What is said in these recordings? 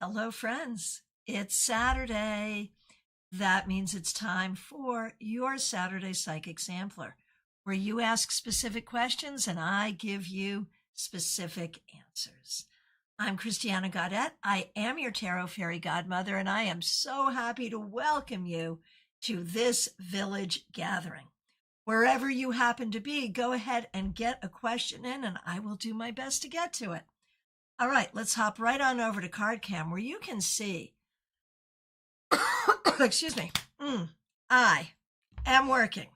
Hello, friends. It's Saturday. That means it's time for your Saturday Psychic Sampler, where you ask specific questions and I give you specific answers. I'm Christiana Gaudet. I am your Tarot Fairy Godmother, and I am so happy to welcome you to this village gathering. Wherever you happen to be, go ahead and get a question in, and I will do my best to get to it. All right, let's hop right on over to CardCam where you can see, excuse me, I am working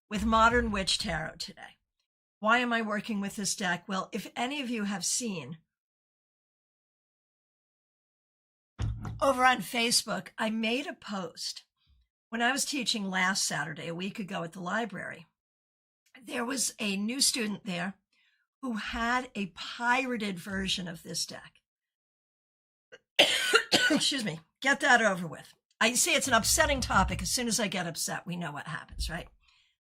with Modern Witch Tarot today. Why am I working with this deck? Well, if any of you have seen over on Facebook, I made a post when I was teaching last Saturday, a week ago at the library. There was a new student there who had a pirated version of this deck. Excuse me, get that over with. I see it's an upsetting topic. As soon as I get upset, we know what happens, right?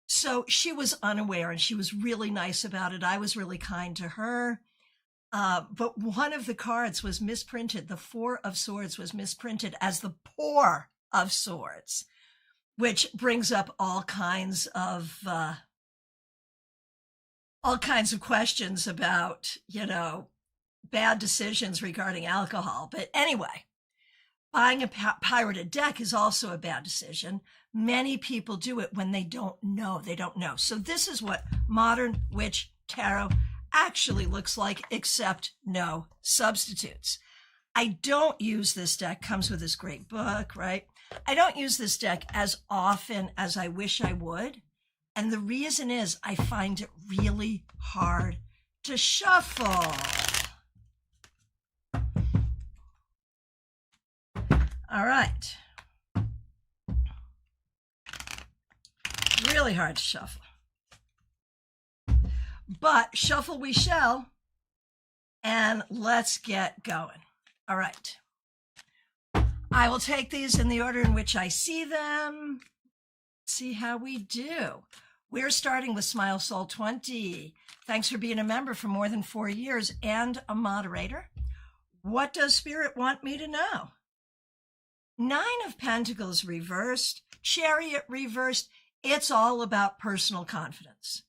So she was unaware and she was really nice about it. I was really kind to her. But one of the cards was misprinted. The Four of Swords was misprinted as the Pour of Swords, which brings up all kinds of questions about, bad decisions regarding alcohol. But anyway, buying a pirated deck is also a bad decision. Many people do it when they don't know. So this is what Modern Witch Tarot actually looks like, except no substitutes. I don't use this deck, comes with this great book, right? I don't use this deck as often as I wish I would. And the reason is I find it really hard to shuffle. All right. Really hard to shuffle. But shuffle we shall, and let's get going. All right. I will take these in the order in which I see them. See how we do. We're starting with Smile Soul 20. Thanks for being a member for more than 4 years and a moderator. What does Spirit want me to know? 9 of Pentacles reversed, Chariot reversed. It's all about personal confidence.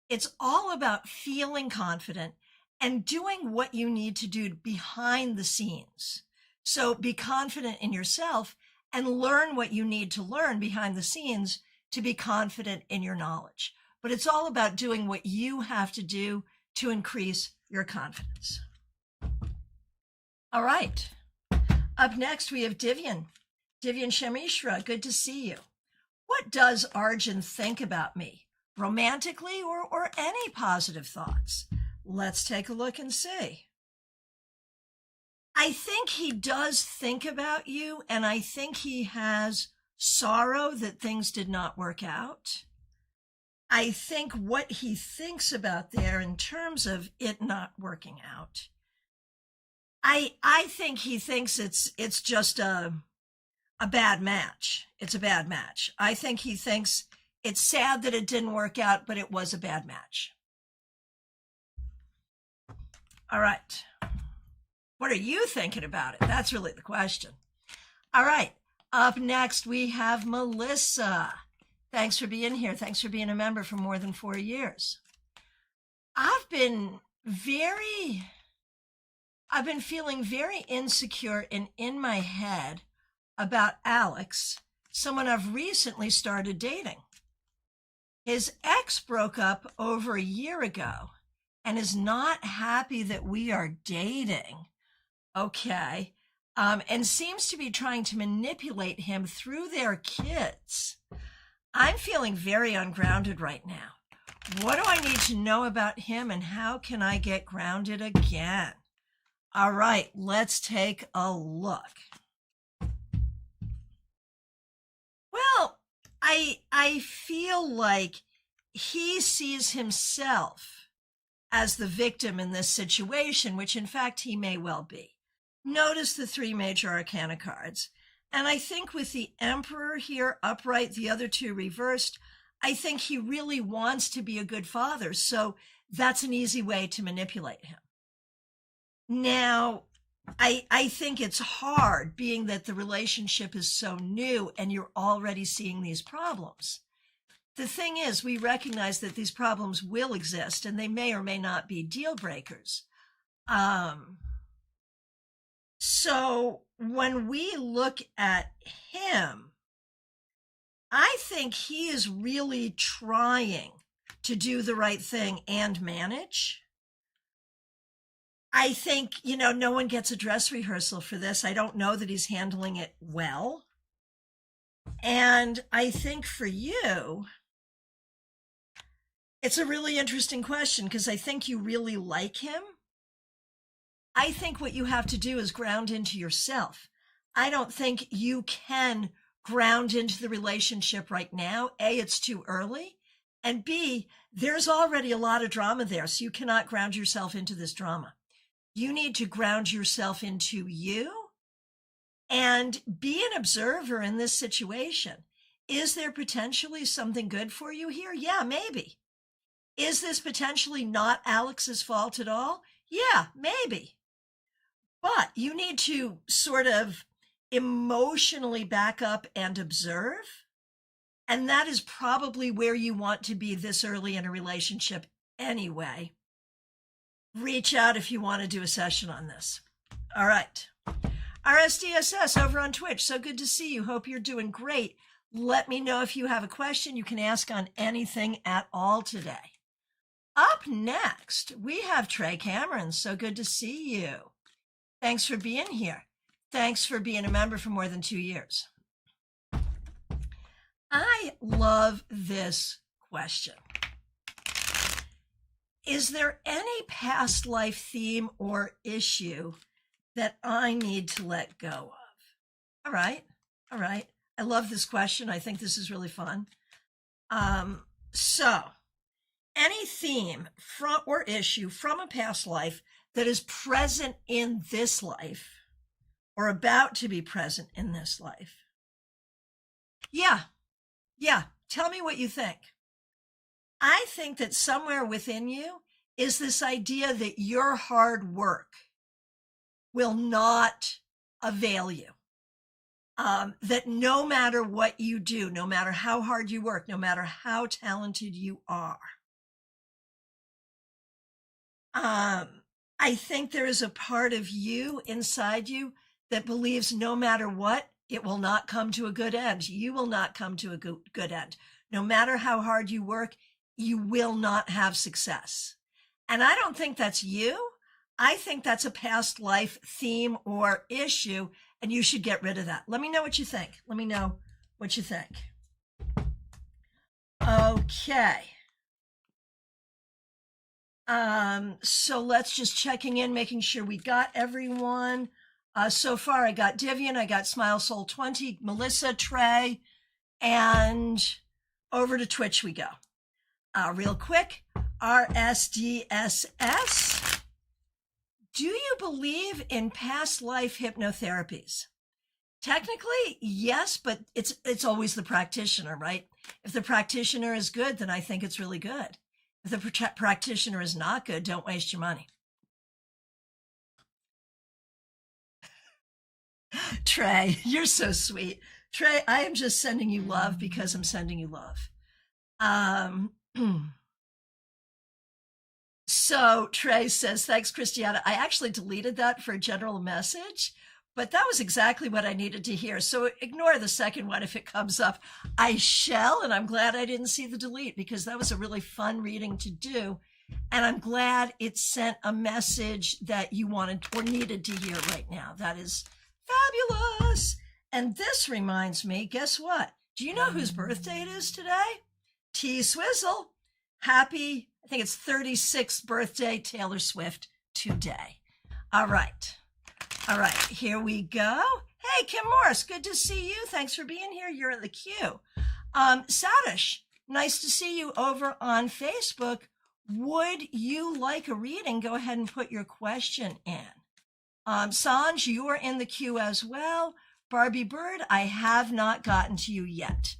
It's all about feeling confident and doing what you need to do behind the scenes. So be confident in yourself and learn what you need to learn behind the scenes to be confident in your knowledge. But it's all about doing what you have to do to increase your confidence. All right. Up next, we have Divyan. Divyan Shamishra, good to see you. What does Arjun think about me? Romantically or any positive thoughts? Let's take a look and see. I think he does think about you, and I think he has sorrow that things did not work out. I think what he thinks about there in terms of it not working out, I think he thinks it's just a bad match. It's a bad match. I think he thinks it's sad that it didn't work out, but it was a bad match. All right. What are you thinking about it? That's really the question. All right. Up next, we have Melissa. Thanks for being here. Thanks for being a member for more than 4 years. I've been feeling very insecure and in my head about Alex, someone I've recently started dating. His ex broke up over a year ago and is not happy that we are dating. Okay. And seems to be trying to manipulate him through their kids. I'm feeling very ungrounded right now. What do I need to know about him and how can I get grounded again? All right, let's take a look. Well, I feel like he sees himself as the victim in this situation, which in fact he may well be. Notice the 3 major arcana cards. And I think with the Emperor here upright, the other 2 reversed, I think he really wants to be a good father. So that's an easy way to manipulate him. Now, I think it's hard, being that the relationship is so new and you're already seeing these problems. The thing is, we recognize that these problems will exist and they may or may not be deal breakers. So when we look at him, I think he is really trying to do the right thing and manage. I think, no one gets a dress rehearsal for this. I don't know that he's handling it well. And I think for you, it's a really interesting question, because I think you really like him. I think what you have to do is ground into yourself. I don't think you can ground into the relationship right now. A, it's too early. And B, there's already a lot of drama there, so you cannot ground yourself into this drama. You need to ground yourself into you and be an observer in this situation. Is there potentially something good for you here? Yeah, maybe. Is this potentially not Alex's fault at all? Yeah, maybe. But you need to sort of emotionally back up and observe. And that is probably where you want to be this early in a relationship anyway. Reach out if you want to do a session on this. All right. RSDSS over on Twitch. So good to see you. Hope you're doing great. Let me know if you have a question you can ask on anything at all today. Up next, we have Trey Cameron. So good to see you. Thanks for being here. Thanks for being a member for more than 2 years. I love this question. Is there any past life theme or issue that I need to let go of? All right. I love this question. I think this is really fun. So any theme or issue from a past life that is present in this life or about to be present in this life. Yeah. Tell me what you think. I think that somewhere within you is this idea that your hard work will not avail you. That no matter what you do, no matter how hard you work, no matter how talented you are, I think there is a part of you inside you that believes no matter what, it will not come to a good end. You will not come to a good end. No matter how hard you work, you will not have success. And I don't think that's you. I think that's a past life theme or issue, and you should get rid of that. Let me know what you think. Okay. So let's just checking in, making sure we got everyone. So far, I got Divian, I got Smile Soul 20, Melissa, Trey, and over to Twitch we go. Real quick, RSDSS. Do you believe in past life hypnotherapies? Technically, yes, but it's always the practitioner, right? If the practitioner is good, then I think it's really good. If the practitioner is not good, don't waste your money. Trey, you're so sweet. Trey, I am just sending you love because I'm sending you love. So Trey says, thanks, Christiana. I actually deleted that for a general message, but that was exactly what I needed to hear. So ignore the second one if it comes up. I shall, and I'm glad I didn't see the delete because that was a really fun reading to do. And I'm glad it sent a message that you wanted or needed to hear right now. That is fabulous. And this reminds me, guess what? Do you know whose birthday it is today? T Swizzle. Happy, I think it's 36th birthday, Taylor Swift today. All right, here we go. Hey, Kim Morris, good to see you. Thanks for being here. You're in the queue. Sadish, nice to see you over on Facebook. Would you like a reading? Go ahead and put your question in. Sanj, you are in the queue as well. Barbie Bird, I have not gotten to you yet.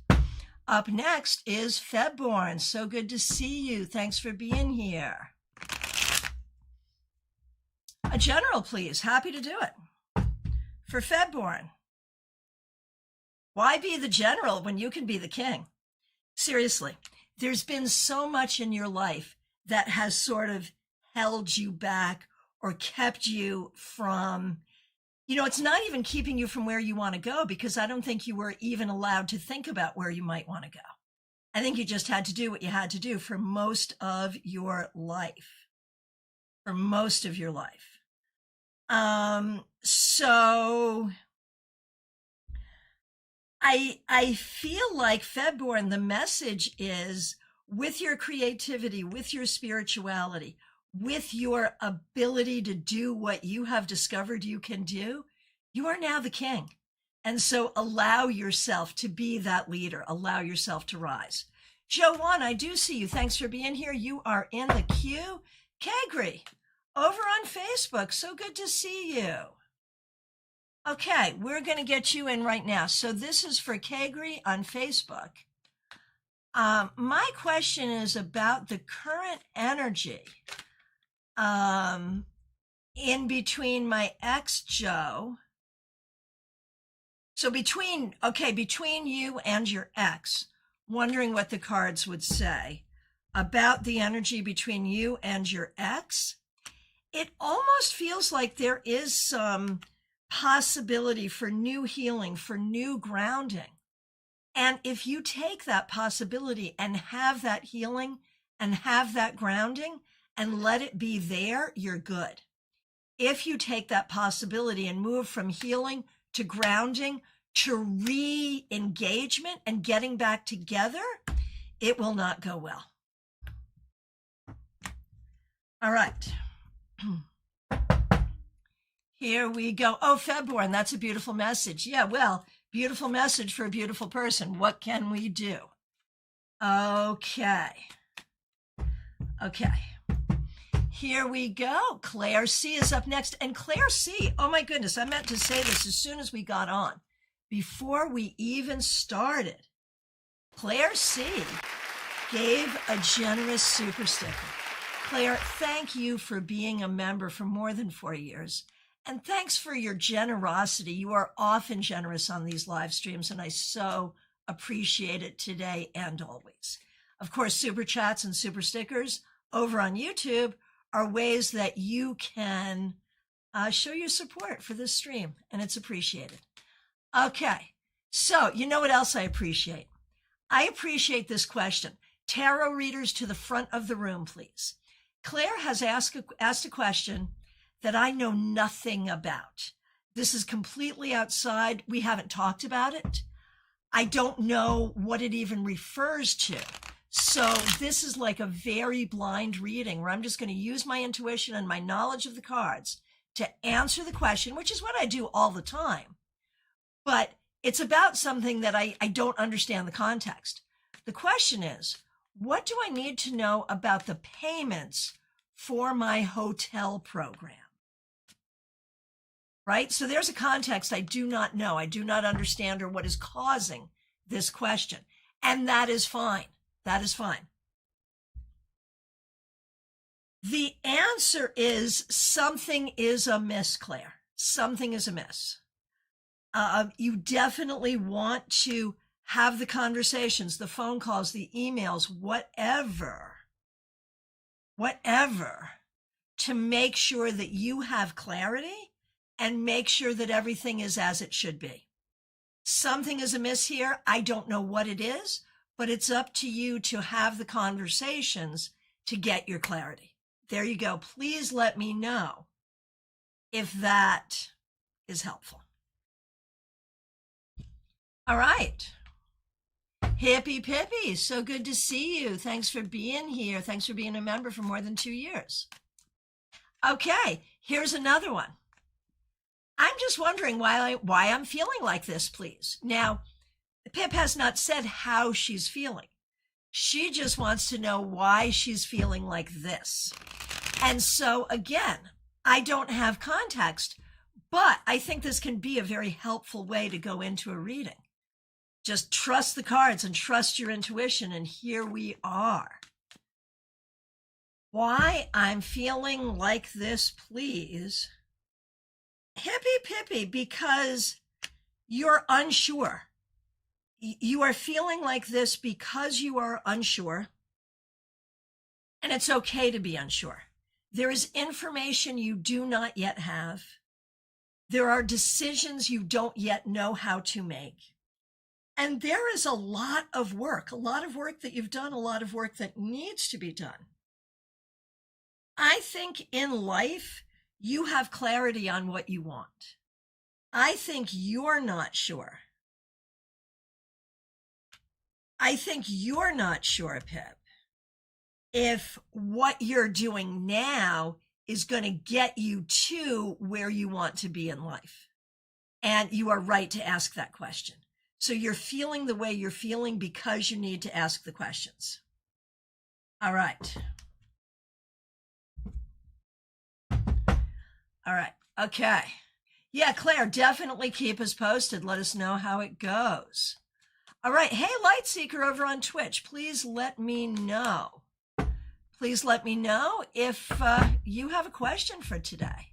Up next is Febborn. So good to see you. Thanks for being here. A general, please. Happy to do it. For Febborn. Why be the general when you can be the king? Seriously, there's been so much in your life that has sort of held you back or kept you from, it's not even keeping you from where you want to go, because I don't think you were even allowed to think about where you might want to go. I think you just had to do what you had to do for most of your life. For most of your life. So I feel like Febborn, the message is, with your creativity, with your spirituality, with your ability to do what you have discovered you can do, you are now the king. And so allow yourself to be that leader. Allow yourself to rise. Joanne, I do see you. Thanks for being here. You are in the queue. Kagri, over on Facebook. So good to see you. Okay, we're going to get you in right now. So this is for Kagri on Facebook. My question is about the current energy in between my ex, Joe. So between you and your ex, wondering what the cards would say about the energy between you and your ex. It almost feels like there is some possibility for new healing, for new grounding. And if you take that possibility and have that healing and have that grounding and let it be there, you're good. If you take that possibility and move from healing to grounding to re-engagement and getting back together, it will not go well. All right. Here we go. Oh, Febborn, that's a beautiful message. Yeah, well, beautiful message for a beautiful person. What can we do? Okay. Here we go. Claire C is up next. And Claire C, oh my goodness, I meant to say this as soon as we got on. Before we even started, Claire C gave a generous super sticker. Claire, thank you for being a member for more than 4 years. And thanks for your generosity. You are often generous on these live streams, and I so appreciate it today and always. Of course, super chats and super stickers over on YouTube are ways that you can show your support for this stream, and it's appreciated. Okay, so you know what else I appreciate? I appreciate this question. Tarot readers to the front of the room, please. Claire has asked a question that I know nothing about. This is completely outside. We haven't talked about it. I don't know what it even refers to. So this is like a very blind reading where I'm just going to use my intuition and my knowledge of the cards to answer the question, which is what I do all the time. But it's about something that I don't understand the context. The question is, what do I need to know about the payments for my hotel program? Right? So there's a context I do not know. I do not understand, or what is causing this question. And that is fine. That is fine. The answer is something is amiss, Claire. Something is amiss. You definitely want to have the conversations, the phone calls, the emails, whatever, to make sure that you have clarity and make sure that everything is as it should be. Something is amiss here. I don't know what it is, but it's up to you to have the conversations to get your clarity. There you go. Please let me know if that is helpful. All right. Hippie Pippy, so good to see you. Thanks for being here. Thanks for being a member for more than 2 years. Okay, here's another one. I'm just wondering why I'm feeling like this, please. Now, Pip has not said how she's feeling. She just wants to know why she's feeling like this. And so, again, I don't have context, but I think this can be a very helpful way to go into a reading. Just trust the cards and trust your intuition, and here we are. why I'm feeling like this, please. Hippy pippy, because you're unsure. You are feeling like this because you are unsure, and it's okay to be unsure. There is information you do not yet have. There are decisions you don't yet know how to make. And there is a lot of work that you've done, a lot of work that needs to be done. I think in life, you have clarity on what you want. I think you're not sure. I think you're not sure, Pip, if what you're doing now is going to get you to where you want to be in life. And you are right to ask that question. So you're feeling the way you're feeling because you need to ask the questions. All right. All right. Okay. Yeah, Claire, definitely keep us posted. Let us know how it goes. All right. Hey, Lightseeker over on Twitch, please let me know. Please let me know if you have a question for today.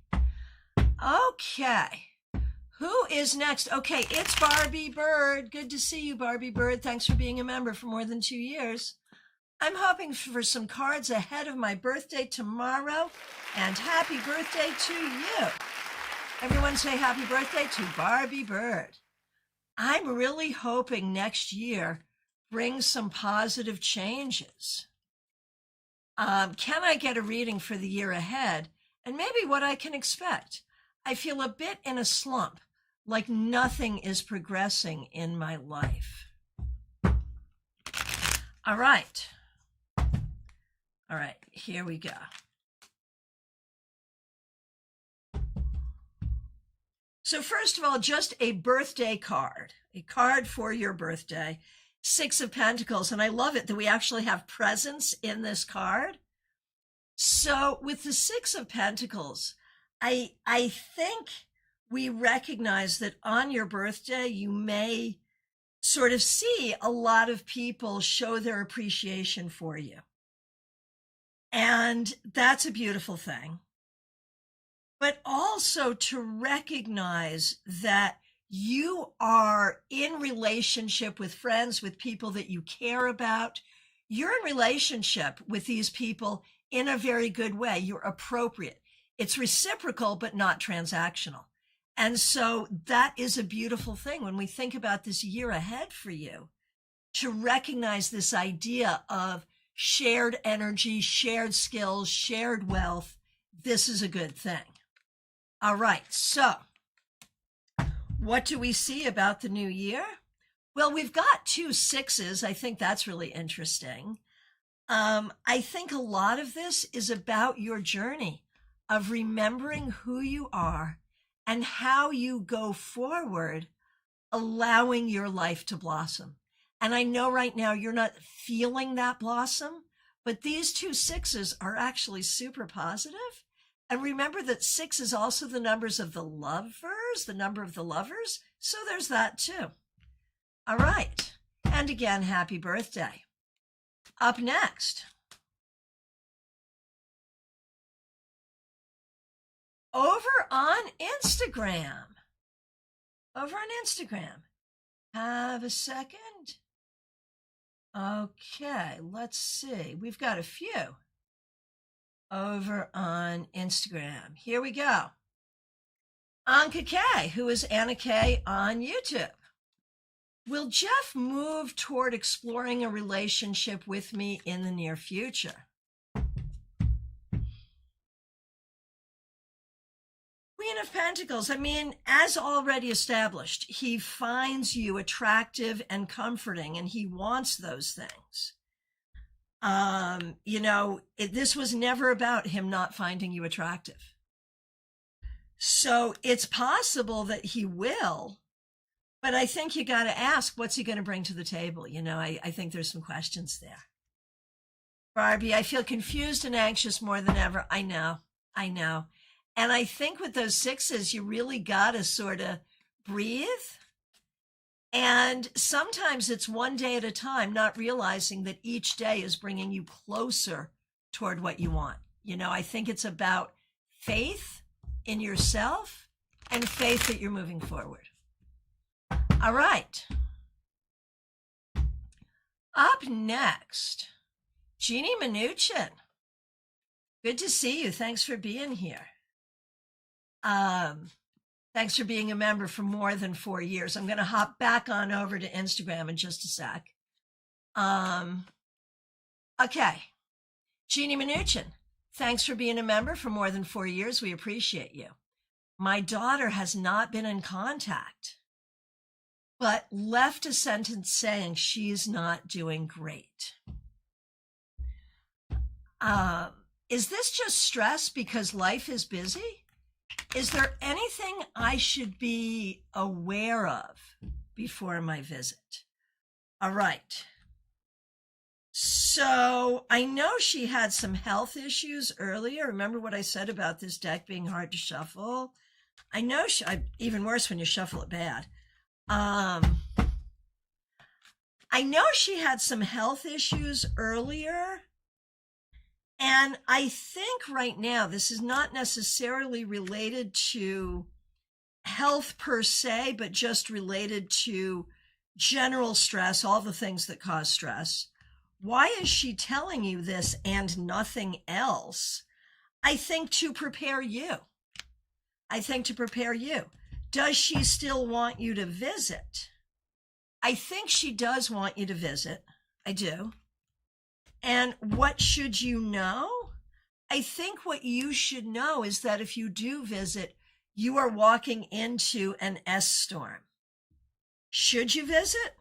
Okay. Who is next? Okay, it's Barbie Bird. Good to see you, Barbie Bird. Thanks for being a member for more than 2 years. I'm hoping for some cards ahead of my birthday tomorrow, and happy birthday to you. Everyone say happy birthday to Barbie Bird. I'm really hoping next year brings some positive changes. Can I get a reading for the year ahead and maybe what I can expect? I feel a bit in a slump, like nothing is progressing in my life. All right. All right, here we go. So first of all, just a birthday card, a card for your birthday, 6 of Pentacles. And I love it that we actually have presents in this card. So with the 6 of Pentacles, I think we recognize that on your birthday, you may sort of see a lot of people show their appreciation for you. And that's a beautiful thing. But also to recognize that you are in relationship with friends, with people that you care about. You're in relationship with these people in a very good way. You're appropriate. It's reciprocal, but not transactional. And so that is a beautiful thing when we think about this year ahead for you, to recognize this idea of shared energy, shared skills, shared wealth. This is a good thing. All right. So what do we see about the new year? Well, we've got 2 6s. I think that's really interesting. I think a lot of this is about your journey of remembering who you are and how you go forward, allowing your life to blossom. And I know right now you're not feeling that blossom, but these 2 6s are actually super positive. And remember that 6 is also the numbers of the lovers, the number of the lovers. So there's that too. All right. And again, happy birthday. Up next, over on Instagram. Have a second. Okay, let's see. We've got a few over on Instagram. Here we go. Anka K, who is Anna K on YouTube. Will Jeff move toward exploring a relationship with me in the near future? Queen of Pentacles. I mean, as already established, he finds you attractive and comforting, and he wants those things. This was never about him not finding you attractive. So it's possible that he will, but I think you got to ask, what's he going to bring to the table? I think there's some questions there. Barbie, I feel confused and anxious more than ever. I know. And I think with those 6s, you really got to sort of breathe. And sometimes it's one day at a time, not realizing that each day is bringing you closer toward what you want. You know, I think it's about faith in yourself and faith that you're moving forward. All right. Up next, Jeannie Mnuchin. Good to see you. Thanks for being here. Thanks for being a member for more than 4 years. I'm going to hop back on over to Instagram in just a sec. Okay. Jeannie Mnuchin, thanks for being a member for more than 4 years. We appreciate you. My daughter has not been in contact, but left a sentence saying she's not doing great. Is this just stress because life is busy? Is there anything I should be aware of before my visit? All right. So I know she had some health issues earlier. Remember what I said about this deck being hard to shuffle? I know even worse when you shuffle it bad. I know she had some health issues earlier. And I think right now, this is not necessarily related to health per se, but just related to general stress, all the things that cause stress. Why is she telling you this and nothing else? I think to prepare you. Does she still want you to visit? I think she does want you to visit. I do. And what should you know? I think what you should know is that if you do visit, you are walking into an S storm. Should you visit?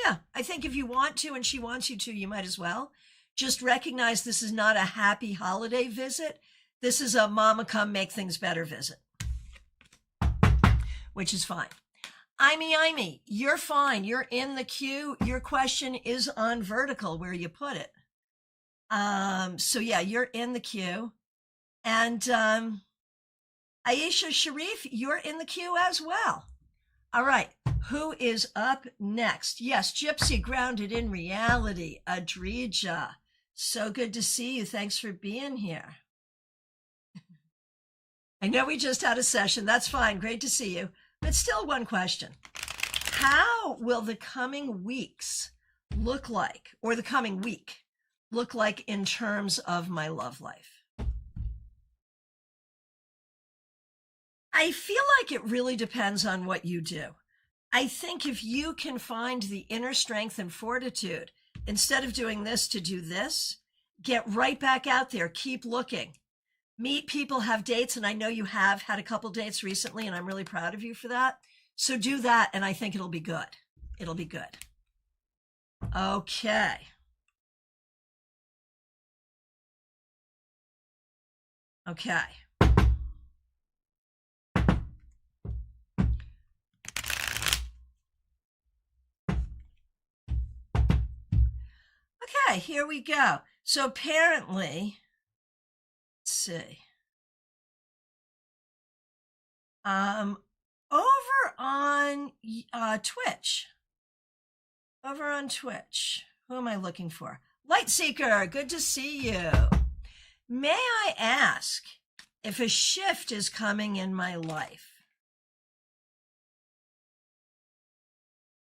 Yeah, I think if you want to and she wants you to, you might as well. Just recognize this is not a happy holiday visit. This is a mama come make things better visit, which is fine. Imee, you're fine. You're in the queue. Your question is on vertical where you put it. So yeah, you're in the queue. And Aisha Sharif, you're in the queue as well. All right, who is up next? Yes, Gypsy Grounded in Reality, Adrija. So good to see you. Thanks for being here. I know we just had a session. That's fine. Great to see you. But still one question. How will the coming weeks look like, or the coming week look like in terms of my love life? I feel like it really depends on what you do. I think if you can find the inner strength and fortitude, instead of doing this to do this, get right back out there, keep looking. Meet people, have dates, and I know you have had a couple dates recently, and I'm really proud of you for that. So do that, and I think it'll be good. It'll be good. Okay. Okay. Okay, here we go. So apparently, let's see. Over on Twitch. Who am I looking for? Lightseeker, good to see you. May I ask if a shift is coming in my life?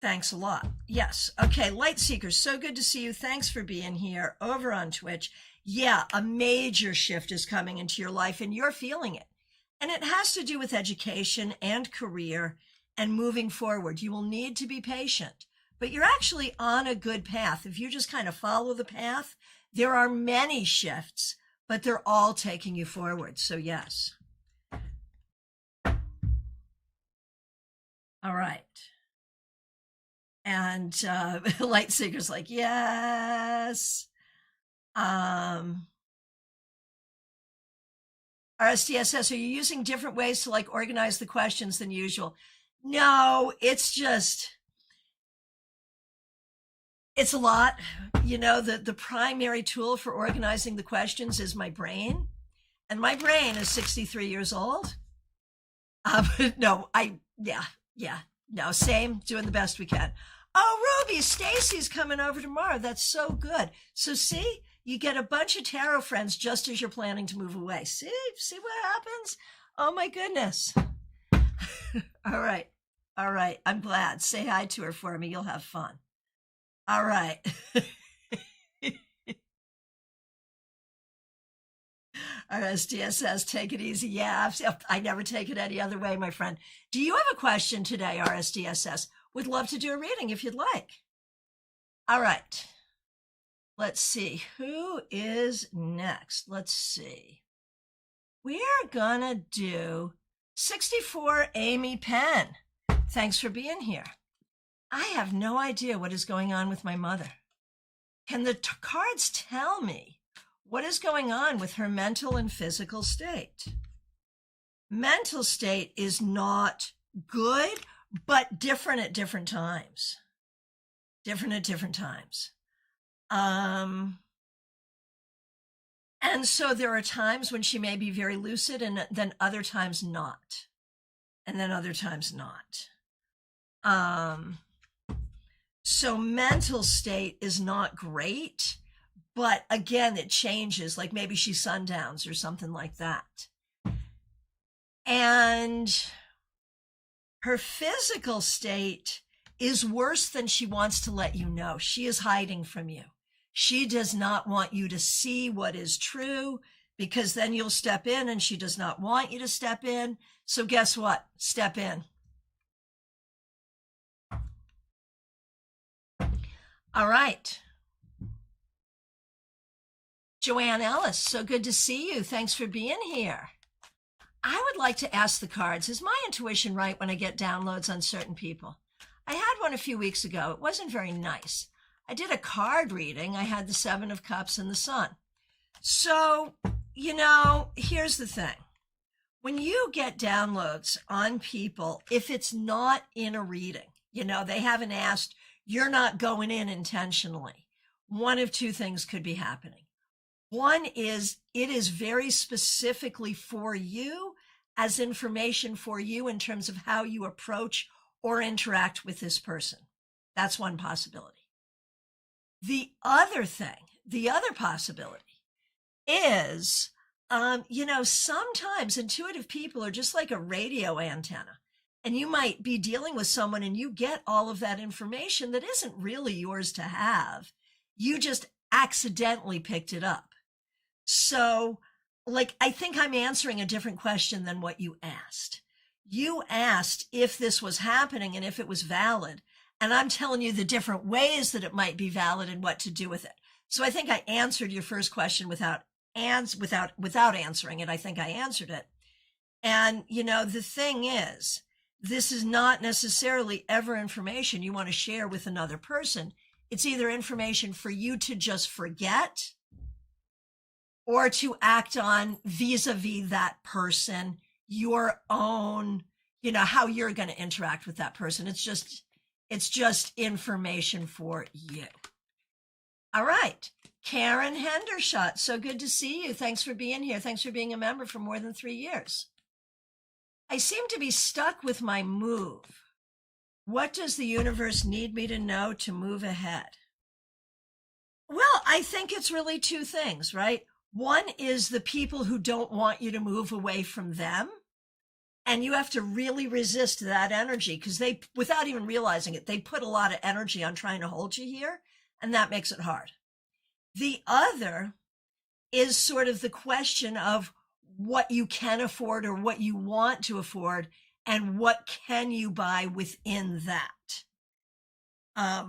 Thanks a lot. Yes. Okay, Lightseeker, so good to see you. Thanks for being here over on Twitch. Yeah, a major shift is coming into your life and you're feeling it. And it has to do with education and career and moving forward. You will need to be patient, but you're actually on a good path. If you just kind of follow the path, there are many shifts, but they're all taking you forward. So yes. All right. And Lightseeker's like, yes. RSDSS, are you using different ways to like organize the questions than usual? No, it's a lot. You know, the primary tool for organizing the questions is my brain. And my brain is 63 years old. No, same, doing the best we can. Oh, Ruby, Stacy's coming over tomorrow. That's so good. So see, You get a bunch of tarot friends just as you're planning to move away. See what happens? Oh my goodness. All right. All right. I'm glad. Say hi to her for me. You'll have fun. All right. RSDS says, take it easy. Yeah, I never take it any other way, my friend. Do you have a question today, RSDS says? Would love to do a reading if you'd like. All right. Let's see. Who is next? Let's see. We are going to do 64 Amy Penn. Thanks for being here. I have no idea what is going on with my mother. Can the cards tell me what is going on with her mental and physical state? Mental state is not good, but different at different times. Different at different times. And so there are times when she may be very lucid and then other times not. And then other times not. So mental state is not great. But again, it changes, like maybe she sundowns or something like that. And her physical state is worse than she wants to let you know. She is hiding from you. She does not want you to see what is true because then you'll step in and she does not want you to step in. So guess what? Step in. All right. Joanne Ellis, so good to see you. Thanks for being here. I would like to ask the cards, is my intuition right when I get downloads on certain people? I had one a few weeks ago. It wasn't very nice. I did a card reading. I had the Seven of Cups and the Sun. So, here's the thing. When you get downloads on people, if it's not in a reading, they haven't asked, you're not going in intentionally. One of two things could be happening. One is it is very specifically for you as information for you in terms of how you approach or interact with this person. That's one possibility. The other possibility is, sometimes intuitive people are just like a radio antenna. And you might be dealing with someone and you get all of that information that isn't really yours to have. You just accidentally picked it up. So, I think I'm answering a different question than what you asked. You asked if this was happening and if it was valid. And I'm telling you the different ways that it might be valid and what to do with it. So I think I answered your first question without answering it. I think I answered it. And, the thing is, this is not necessarily ever information you want to share with another person. It's either information for you to just forget or to act on vis-a-vis that person, your own, how you're going to interact with that person. It's just information for you. All right. Karen Hendershot, so good to see you. Thanks for being here. Thanks for being a member for more than 3 years. I seem to be stuck with my move. What does the universe need me to know to move ahead? Well, I think it's really two things, right? One is the people who don't want you to move away from them. And you have to really resist that energy because they, without even realizing it, they put a lot of energy on trying to hold you here. And that makes it hard. The other is sort of the question of what you can afford or what you want to afford and what can you buy within that.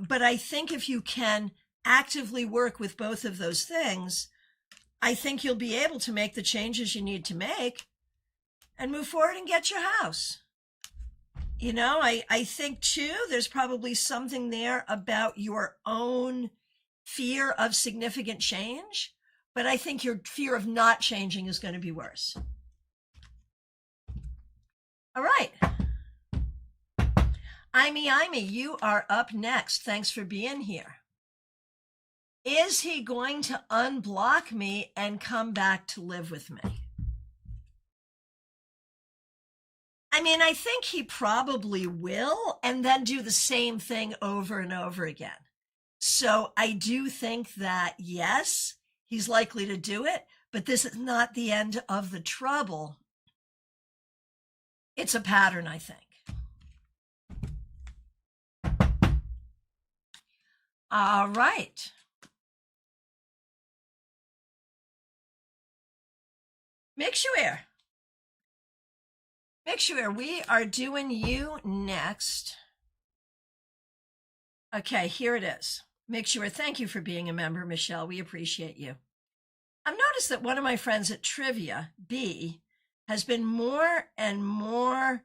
But I think if you can actively work with both of those things, I think you'll be able to make the changes you need to make and move forward and get your house. I think too, there's probably something there about your own fear of significant change, but I think your fear of not changing is going to be worse. All right. Imy, you are up next. Thanks for being here. Is he going to unblock me and come back to live with me? I think he probably will, and then do the same thing over and over again. So I do think that, yes, he's likely to do it, but this is not the end of the trouble. It's a pattern, I think. All right. Mixuer. Mixuer, we are doing you next. Okay, here it is. Mixuer, thank you for being a member, Michelle. We appreciate you. I've noticed that one of my friends at Trivia, B, has been more and more,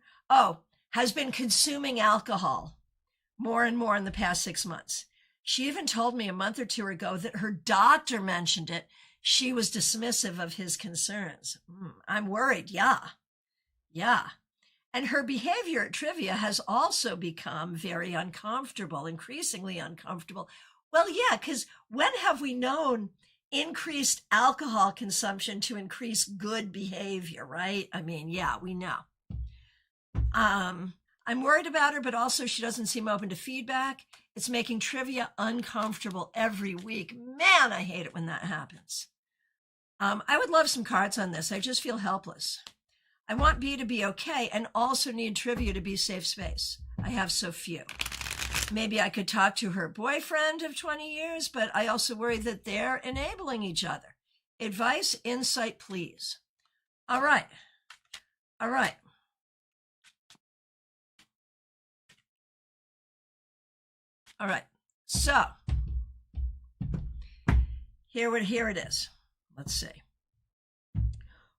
has been consuming alcohol more and more in the past 6 months. She even told me a month or two ago that her doctor mentioned it. She was dismissive of his concerns. I'm worried. Yeah. And her behavior at Trivia has also become very uncomfortable, increasingly uncomfortable. Well, yeah, because when have we known increased alcohol consumption to increase good behavior, right? I mean, yeah, we know. I'm worried about her, but also she doesn't seem open to feedback. It's making Trivia uncomfortable every week. Man, I hate it when that happens. I would love some cards on this. I just feel helpless. I want B to be okay and also need Trivia to be safe space. I have so few. Maybe I could talk to her boyfriend of 20 years, but I also worry that they're enabling each other. Advice, insight, please. All right. So here it is. Let's see.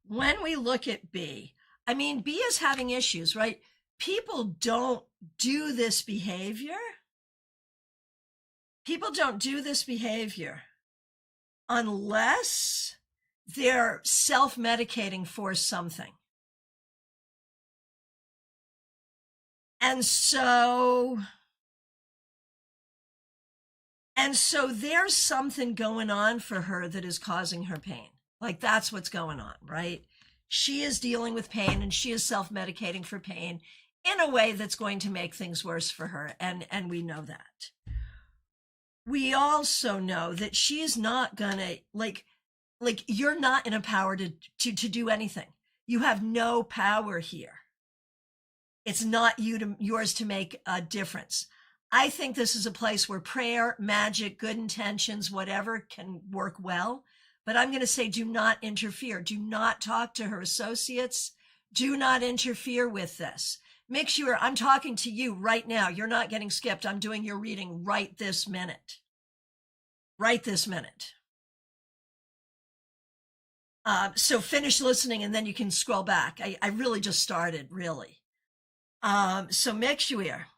When we look at B, I mean, B is having issues, right? People don't do this behavior. People don't do this behavior unless they're self-medicating for something. And so there's something going on for her that is causing her pain. Like that's what's going on, right? She is dealing with pain and she is self-medicating for pain in a way that's going to make things worse for her. And we know that. We also know that she's not gonna like you're not in a power to do anything. You have no power here. It's not yours to make a difference. I think this is a place where prayer, magic, good intentions, whatever can work well. But I'm going to say, do not interfere. Do not talk to her associates. Do not interfere with this. Make sure I'm talking to you right now. You're not getting skipped. I'm doing your reading right this minute. Right this minute. So finish listening and then you can scroll back. I really just started, really. So make sure.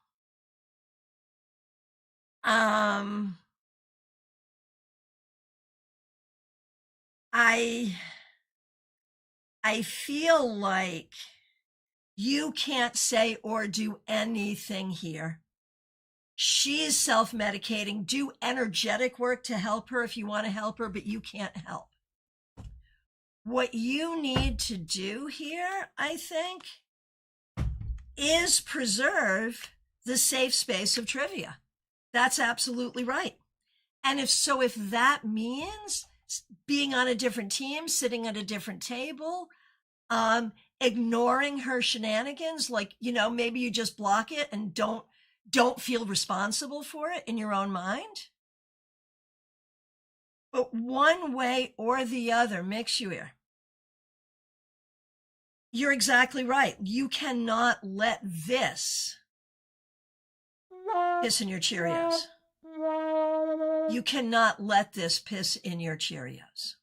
I feel like you can't say or do anything here. She's self-medicating. Do energetic work to help her if you want to help her, but you can't help. What you need to do here, I think, is preserve the safe space of Trivia. That's absolutely right. And if that means being on a different team, sitting at a different table, ignoring her shenanigans, like, maybe you just block it and don't feel responsible for it in your own mind. But one way or the other, Mixuer, you're exactly right. You cannot let this piss in your Cheerios. You cannot let this piss in your Cheerios.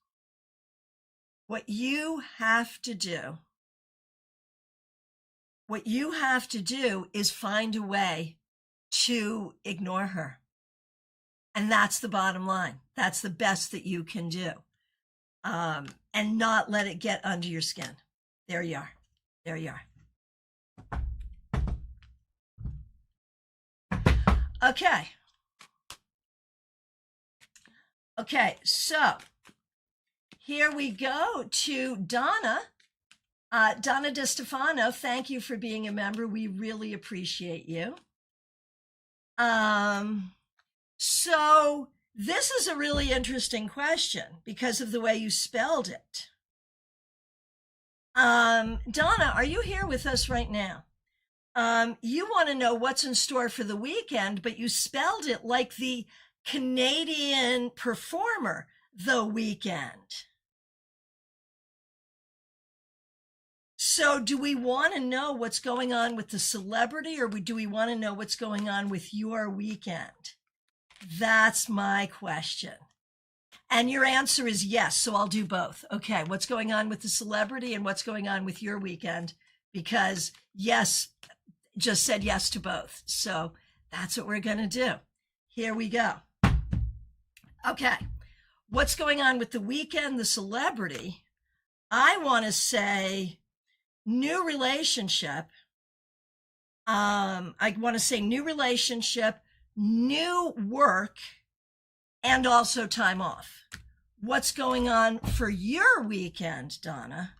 What you have to do is find a way to ignore her. And that's the bottom line. That's the best that you can do. And not let it get under your skin. There you are. Okay, so here we go to Donna. Donna DiStefano, thank you for being a member. We really appreciate you. So This is a really interesting question because of the way you spelled it. Donna, are you here with us right now? You want to know what's in store for the weekend, but you spelled it like the Canadian performer, The Weekend. So do we want to know what's going on with the celebrity, or do we want to know what's going on with your weekend? That's my question. And your answer is yes, so I'll do both. Okay, what's going on with the celebrity and what's going on with your weekend? Because yes, just said yes to both. So that's what we're going to do. Here we go. Okay, what's going on with the weekend, the celebrity? I want to say new relationship. I want to say new relationship, new work, and also time off. What's going on for your weekend, Donna?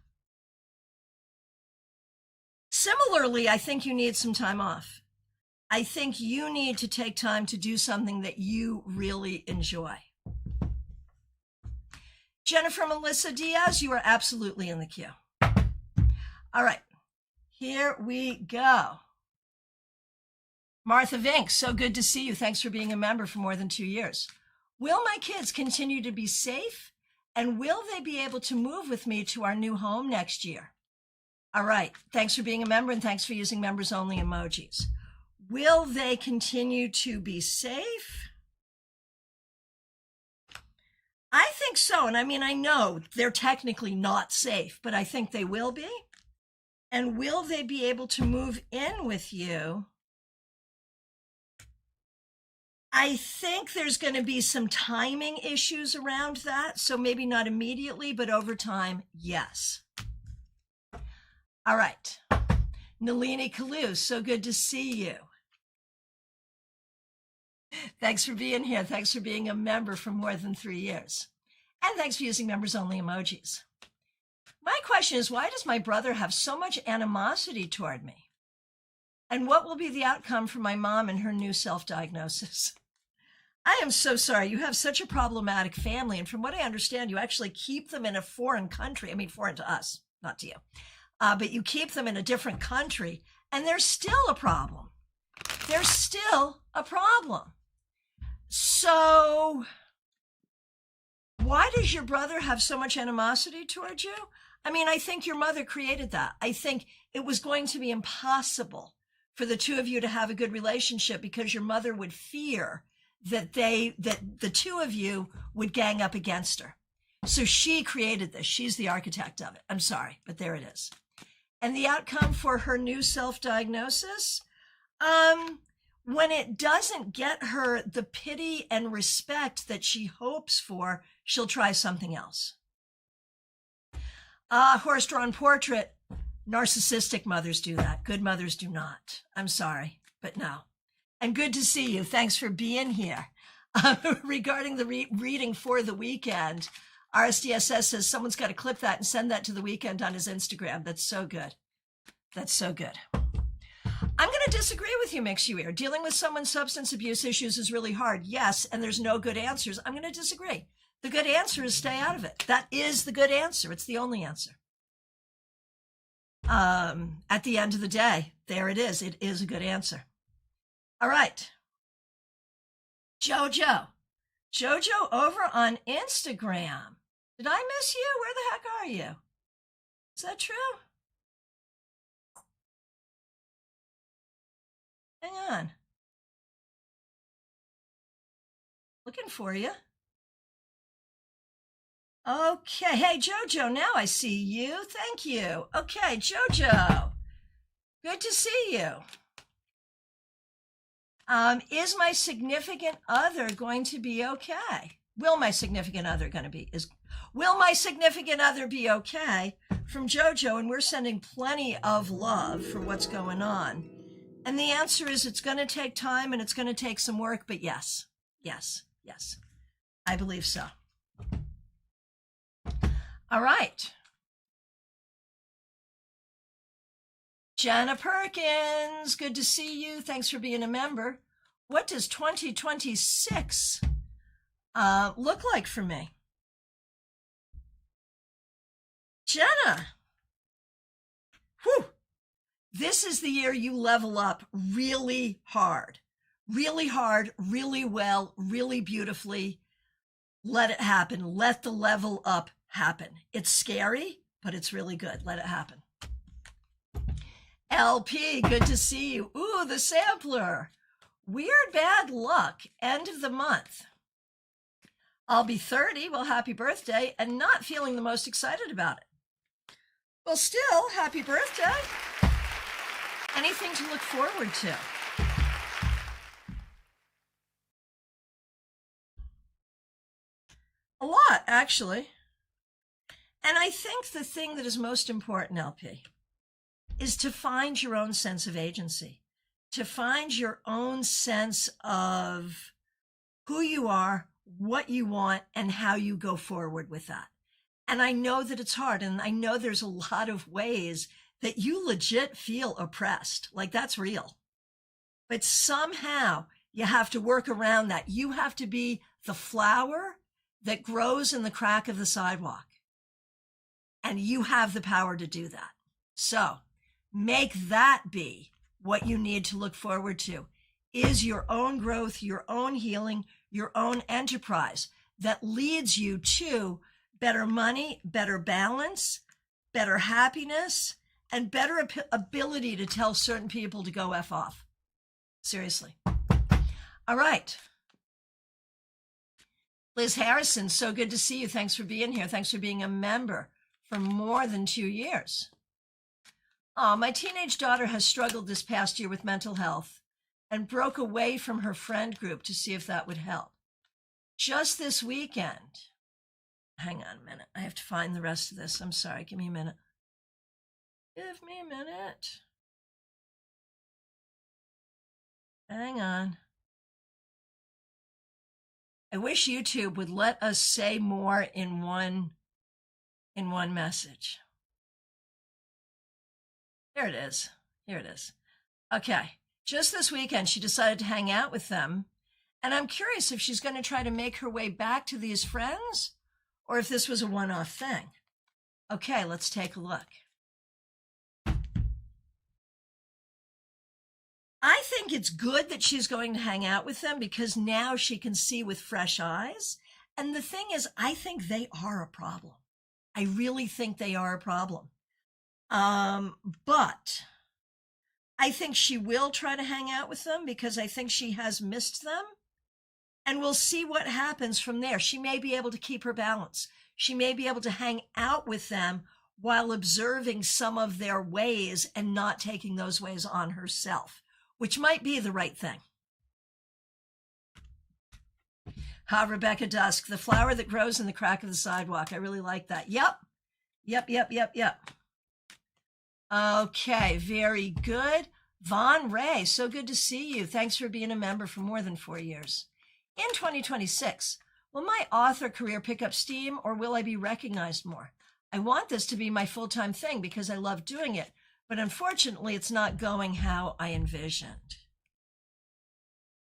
Similarly, I think you need some time off. I think you need to take time to do something that you really enjoy. Jennifer Melissa Diaz, you are absolutely in the queue. All right, here we go. Martha Vink, so good to see you. Thanks for being a member for more than 2 years. Will my kids continue to be safe? And will they be able to move with me to our new home next year? All right, thanks for being a member and thanks for using members only emojis. Will they continue to be safe? I think so. And I mean, I know they're technically not safe, but I think they will be. And will they be able to move in with you? I think there's going to be some timing issues around that. So maybe not immediately, but over time, yes. All right. Nalini Kalu, so good to see you. Thanks for being here. Thanks for being a member for more than 3 years. And thanks for using members only emojis. My question is, why does my brother have so much animosity toward me? And what will be the outcome for my mom and her new self-diagnosis? I am so sorry. You have such a problematic family. And from what I understand, you actually keep them in a foreign country. I mean, foreign to us, not to you. But you keep them in a different country, and there's still a problem. There's still a problem. So why does your brother have so much animosity towards you? I mean, I think your mother created that. I think it was going to be impossible for the two of you to have a good relationship because your mother would fear that the two of you would gang up against her. So she created this. She's the architect of it. I'm sorry, but there it is. And the outcome for her new self-diagnosis, when it doesn't get her the pity and respect that she hopes for, she'll try something else. Horse-drawn portrait, narcissistic mothers do that. Good mothers do not. I'm sorry, but no. And good to see you. Thanks for being here. Regarding the reading for the weekend, RSDSS says someone's got to clip that and send that to the weekend on his Instagram. That's so good. That's so good. I'm going to disagree with you, Mix You Ear. Dealing with someone's substance abuse issues is really hard. Yes, and there's no good answers. I'm going to disagree. The good answer is stay out of it. That is the good answer. It's the only answer. At the end of the day, there it is. It is a good answer. All right. Jojo over on Instagram. Did I miss you? Where the heck are you? Is that true? Hang on. Looking for you. Okay. Hey, Jojo, now I see you. Thank you. Okay, Jojo. Good to see you. Is my significant other going to be okay? Will my significant other be okay? From Jojo, and we're sending plenty of love for what's going on. And the answer is it's going to take time and it's going to take some work, but yes, I believe so. All right. Jenna Perkins, good to see you. Thanks for being a member. What does 2026 look like for me? Jenna, whew, this is the year you level up really hard, really well, really beautifully. Let it happen. Let the level up happen. It's scary, but it's really good. Let it happen. LP, good to see you. Ooh, the sampler. Weird bad luck, end of the month. I'll be 30, well, happy birthday, and not feeling the most excited about it. Well, still, happy birthday. Anything to look forward to. A lot, actually. And I think the thing that is most important, LP, is to find your own sense of agency, to find your own sense of who you are, what you want, and how you go forward with that. And I know that it's hard, and I know there's a lot of ways that you legit feel oppressed, like that's real. But somehow you have to work around that. You have to be the flower that grows in the crack of the sidewalk. And you have the power to do that. So make that be what you need to look forward to, is your own growth, your own healing, your own enterprise that leads you to better money, better balance, better happiness, and better ability to tell certain people to go F off. Seriously. All right. Liz Harrison, so good to see you. Thanks for being here. Thanks for being a member for more than 2 years. My teenage daughter has struggled this past year with mental health and broke away from her friend group to see if that would help. Just this weekend, hang on a minute. I have to find the rest of this. I'm sorry. Give me a minute. Give me a minute. Hang on. I wish YouTube would let us say more in one message. There it is. Here it is. Okay. Just this weekend, she decided to hang out with them. And I'm curious if she's going to try to make her way back to these friends or if this was a one-off thing. Okay, let's take a look. I think it's good that she's going to hang out with them because now she can see with fresh eyes. And the thing is, I think they are a problem. I really think they are a problem. But I think she will try to hang out with them because I think she has missed them. And we'll see what happens from there. She may be able to keep her balance. She may be able to hang out with them while observing some of their ways and not taking those ways on herself, which might be the right thing. Rebecca Dusk, the flower that grows in the crack of the sidewalk. I really like that. Yep. Okay, very good. Vaughn Ray, so good to see you. Thanks for being a member for more than 4 years. In 2026, will my author career pick up steam or will I be recognized more? I want this to be my full-time thing because I love doing it, but unfortunately it's not going how I envisioned.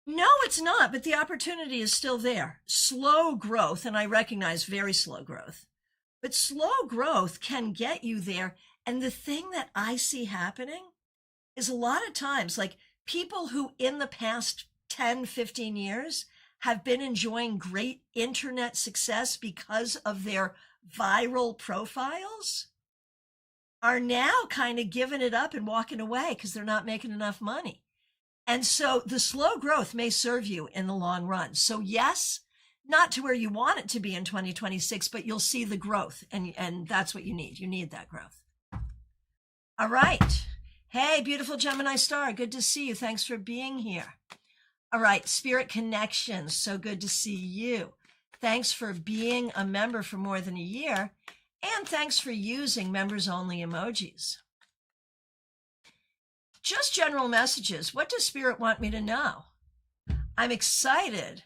No, it's not, but the opportunity is still there. Slow growth, and I recognize very slow growth, but slow growth can get you there. And the thing that I see happening is a lot of times, like people who in the past 10, 15 years have been enjoying great internet success because of their viral profiles are now kind of giving it up and walking away because they're not making enough money. And so the slow growth may serve you in the long run. So yes, not to where you want it to be in 2026, but you'll see the growth, and that's what you need. You need that growth. All right. Hey, beautiful Gemini star. Good to see you. Thanks for being here. All right. Spirit Connections. So good to see you. Thanks for being a member for more than a year. And thanks for using members only emojis. Just general messages. What does Spirit want me to know? I'm excited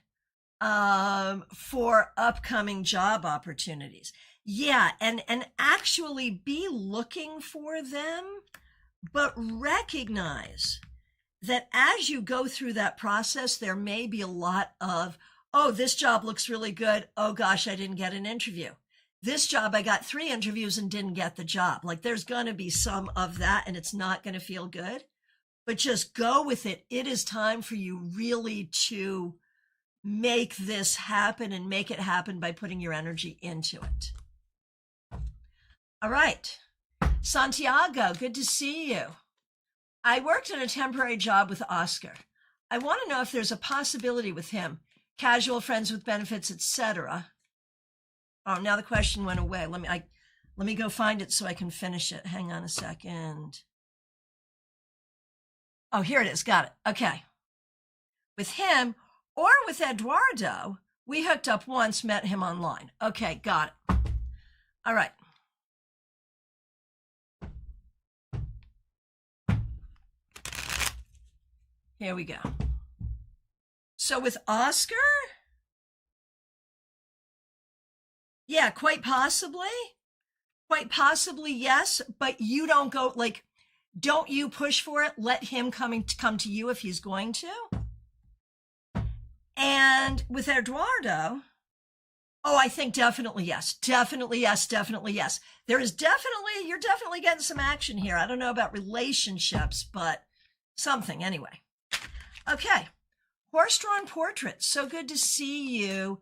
for upcoming job opportunities. Yeah, and actually be looking for them, but recognize that as you go through that process, there may be a lot of Oh, this job looks really good. Oh gosh, I didn't get an interview. This job, I got 3 interviews and didn't get the job. Like there's going to be some of that and it's not going to feel good, but just go with it. It is time for you really to make this happen and make it happen by putting your energy into it. All right. Santiago, good to see you. I worked in a temporary job with Oscar. I want to know if there's a possibility with him, casual friends with benefits, etc. Oh, now the question went away. Let me go find it so I can finish it. Hang on a second. Oh, here it is. Got it. Okay. With him or with Eduardo, we hooked up once, met him online. Okay, got it. All right. Here we go. So with Oscar, yeah, quite possibly, yes, but you don't go, like, don't you push for it. Let him come to you if he's going to. And with Eduardo, oh, I think definitely yes. Definitely yes. Definitely yes. You're definitely getting some action here. I don't know about relationships, but something anyway. Okay. Horse-drawn portrait. So good to see you.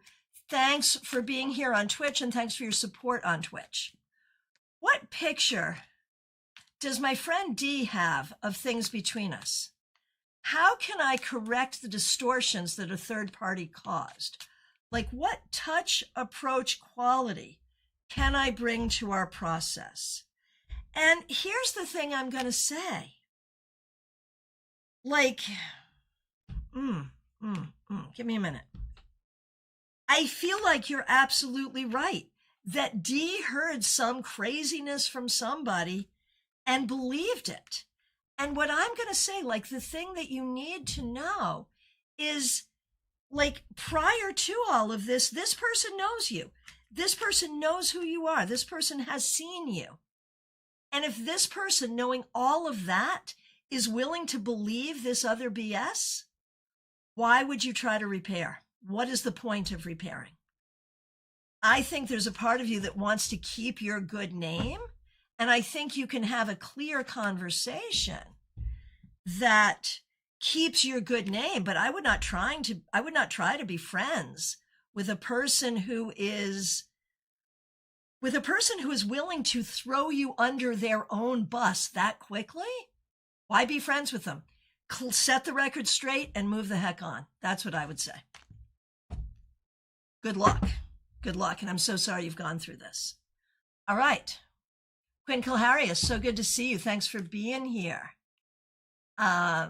Thanks for being here on Twitch and thanks for your support on Twitch. What picture does my friend D have of things between us? How can I correct the distortions that a third party caused? Like what touch, approach, quality can I bring to our process? And here's the thing I'm going to say. Like, give me a minute. I feel like you're absolutely right that D heard some craziness from somebody and believed it. And what I'm going to say, like the thing that you need to know is like prior to all of this, this person knows you. This person knows who you are. This person has seen you. And if this person, knowing all of that, is willing to believe this other BS, why would you try to repair? What is the point of repairing? I think there's a part of you that wants to keep your good name. And I think you can have a clear conversation that keeps your good name, but I would not try to be friends with a person who is willing to throw you under their own bus that quickly. Why be friends with them? Set the record straight and move the heck on. That's what I would say. Good luck. Good luck. And I'm so sorry you've gone through this. All right. Quinn Kilharius, so good to see you. Thanks for being here. Here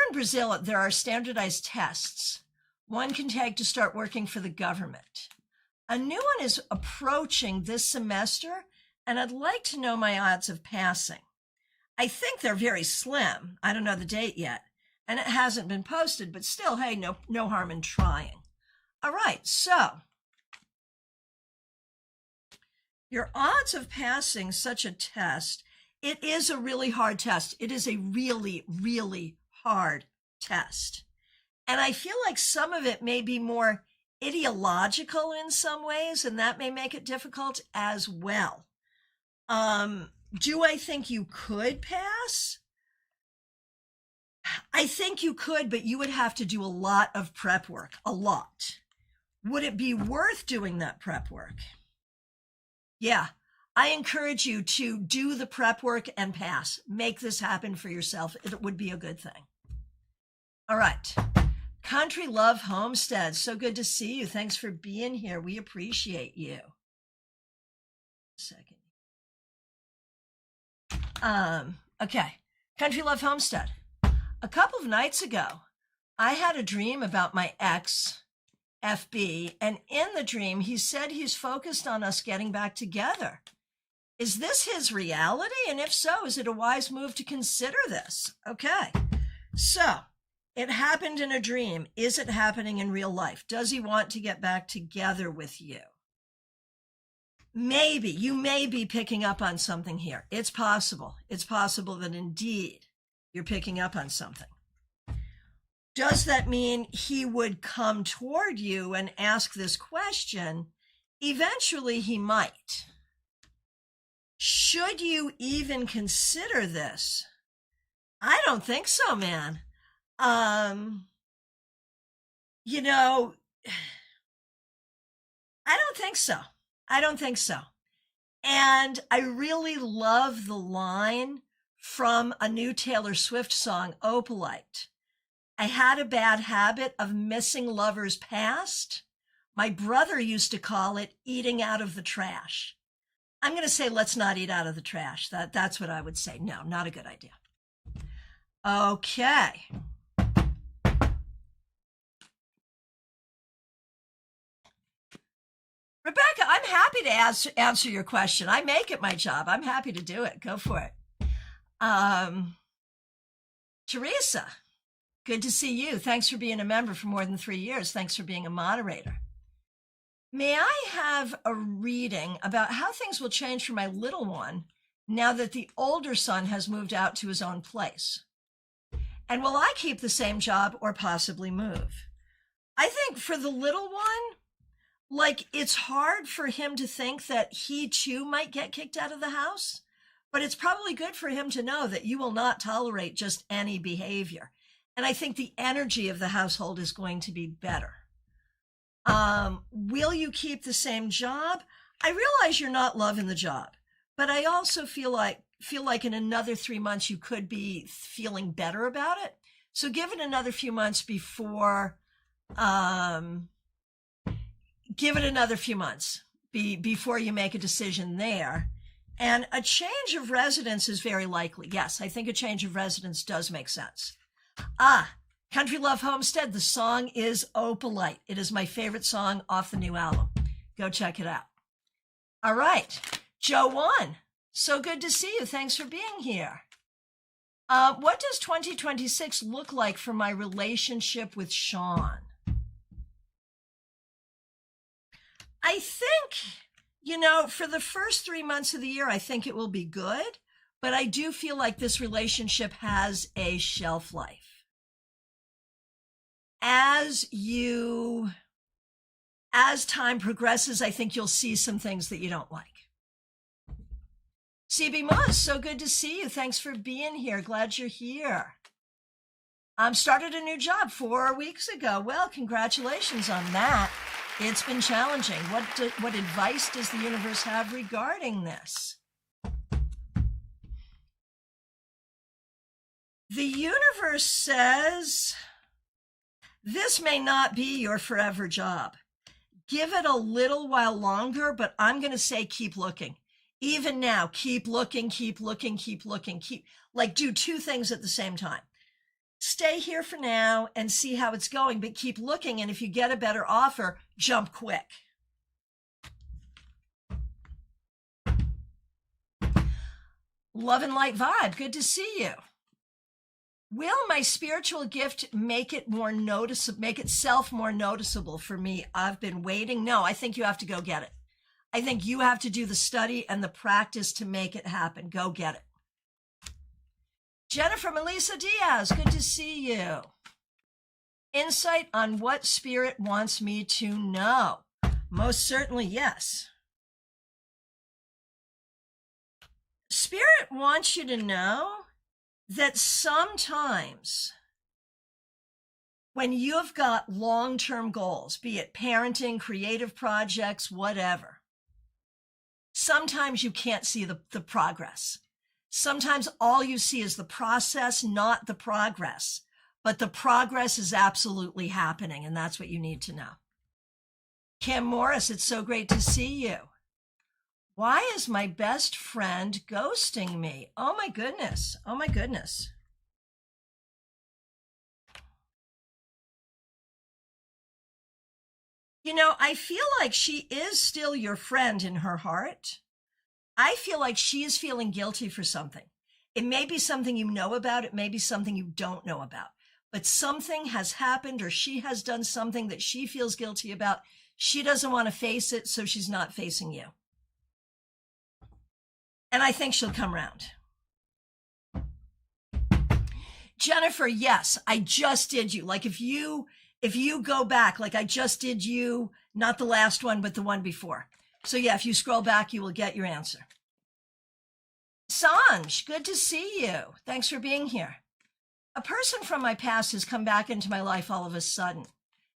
in Brazil, there are standardized tests one can take to start working for the government. A new one is approaching this semester, and I'd like to know my odds of passing. I think they're very slim. I don't know the date yet, and it hasn't been posted, but still, hey, no harm in trying. All right, so your odds of passing such a test, it is a really hard test. It is a really, really hard test. And I feel like some of it may be more ideological in some ways, and that may make it difficult as well. Do I think you could pass? I think you could, but you would have to do a lot of prep work, a lot. Would it be worth doing that prep work? Yeah, I encourage you to do the prep work and pass. Make this happen for yourself. It would be a good thing. All right. Country Love Homestead. So good to see you. Thanks for being here. We appreciate you. Second. Okay. Country Love Homestead. A couple of nights ago, I had a dream about my ex, FB, and in the dream, he said he's focused on us getting back together. Is this his reality? And if so, is it a wise move to consider this? Okay. So it happened in a dream. Is it happening in real life? Does he want to get back together with you? Maybe. You may be picking up on something here. It's possible. It's possible that indeed you're picking up on something. Does that mean he would come toward you and ask this question? Eventually he might. Should you even consider this? I don't think so, man. You know, I don't think so. I don't think so. And I really love the line from a new Taylor Swift song, Opalite. I had a bad habit of missing lovers past. My brother used to call it eating out of the trash. I'm going to say let's not eat out of the trash. That's what I would say. No, not a good idea. Okay. Rebecca, I'm happy to answer your question. I make it my job. I'm happy to do it. Go for it. Teresa, good to see you. Thanks for being a member for more than 3 years. Thanks for being a moderator. May I have a reading about how things will change for my little one now that the older son has moved out to his own place? And will I keep the same job or possibly move? I think for the little one, like, it's hard for him to think that he too might get kicked out of the house, but it's probably good for him to know that you will not tolerate just any behavior. And I think the energy of the household is going to be better. Will you keep the same job? I realize you're not loving the job, but I also feel like in another 3 months you could be feeling better about it. So give it another few months before before you make a decision there. And a change of residence is very likely. Yes, I think a change of residence does make sense. Country Love Homestead, the song is Opalite. It is my favorite song off the new album. Go check it out. All right, Joanne, so good to see you. Thanks for being here. What does 2026 look like for my relationship with Sean? I think, for the first 3 months of the year, I think it will be good, but I do feel like this relationship has a shelf life. As time progresses, I think you'll see some things that you don't like. CB Moss, so good to see you. Thanks for being here. Glad you're here. Started a new job 4 weeks ago. Well, congratulations on that. It's been challenging. What advice does the universe have regarding this? The universe says, this may not be your forever job. Give it a little while longer, but I'm going to say keep looking. Even now, keep looking, keep looking, keep looking, do 2 things at the same time. Stay here for now and see how it's going, but keep looking. And if you get a better offer, jump quick. Love and light vibe. Good to see you. Will my spiritual gift make it more noticeable, make itself more noticeable for me? I've been waiting. No, I think you have to go get it. I think you have to do the study and the practice to make it happen. Go get it. Jennifer Melissa Diaz, good to see you. Insight on what spirit wants me to know. Most certainly, yes. Spirit wants you to know that sometimes when you've got long-term goals, be it parenting, creative projects, whatever, sometimes you can't see the progress. Sometimes all you see is the process, not the progress. But the progress is absolutely happening, and that's what you need to know. Kim Morris, it's so great to see you. Why is my best friend ghosting me? Oh my goodness. Oh my goodness. I feel like she is still your friend in her heart. I feel like she is feeling guilty for something. It may be something you know about. It may be something you don't know about. But something has happened or she has done something that she feels guilty about. She doesn't want to face it, so she's not facing you. And I think she'll come around. Jennifer, yes, I just did you. Like if you go back, like I just did you, not the last one, but the one before. So yeah, if you scroll back, you will get your answer. Sanj, good to see you. Thanks for being here. A person from my past has come back into my life all of a sudden.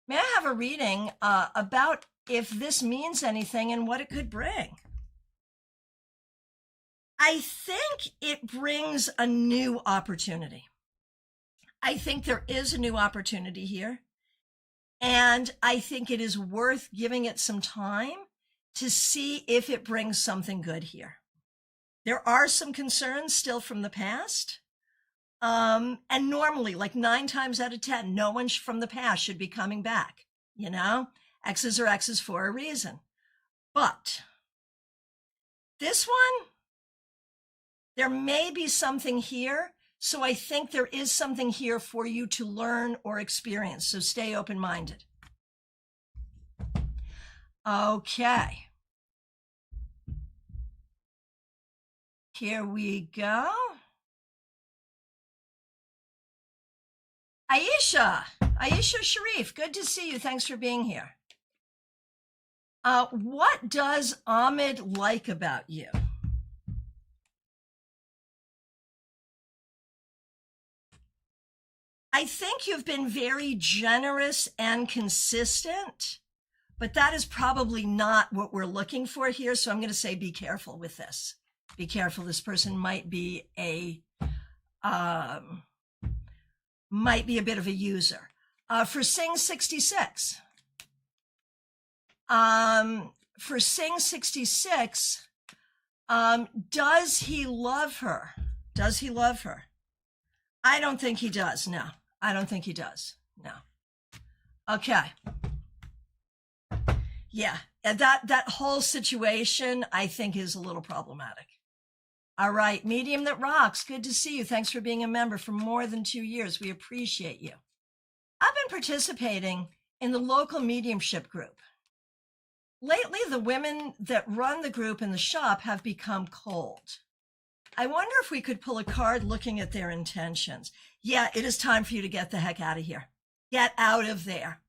May I have a reading about if this means anything and what it could bring? I think it brings a new opportunity. I think there is a new opportunity here. And I think it is worth giving it some time to see if it brings something good here. There are some concerns still from the past. And normally, like 9 times out of 10, no one from the past should be coming back. You know, X's are X's for a reason. But this one, there may be something here. So I think there is something here for you to learn or experience. So stay open-minded. Okay. Here we go. Aisha Sharif, good to see you. Thanks for being here. What does Ahmed like about you? I think you've been very generous and consistent, but that is probably not what we're looking for here. So I'm going to say be careful with this. Be careful. This person might be a bit of a user. For Sing 66, does he love her? Does he love her? I don't think he does. No, I don't think he does. No. Okay. Yeah, that whole situation, I think, is a little problematic. All right, Medium That Rocks, good to see you. Thanks for being a member for more than 2 years. We appreciate you. I've been participating in the local mediumship group. Lately, the women that run the group in the shop have become cold. I wonder if we could pull a card looking at their intentions. Yeah, it is time for you to get the heck out of here. Get out of there.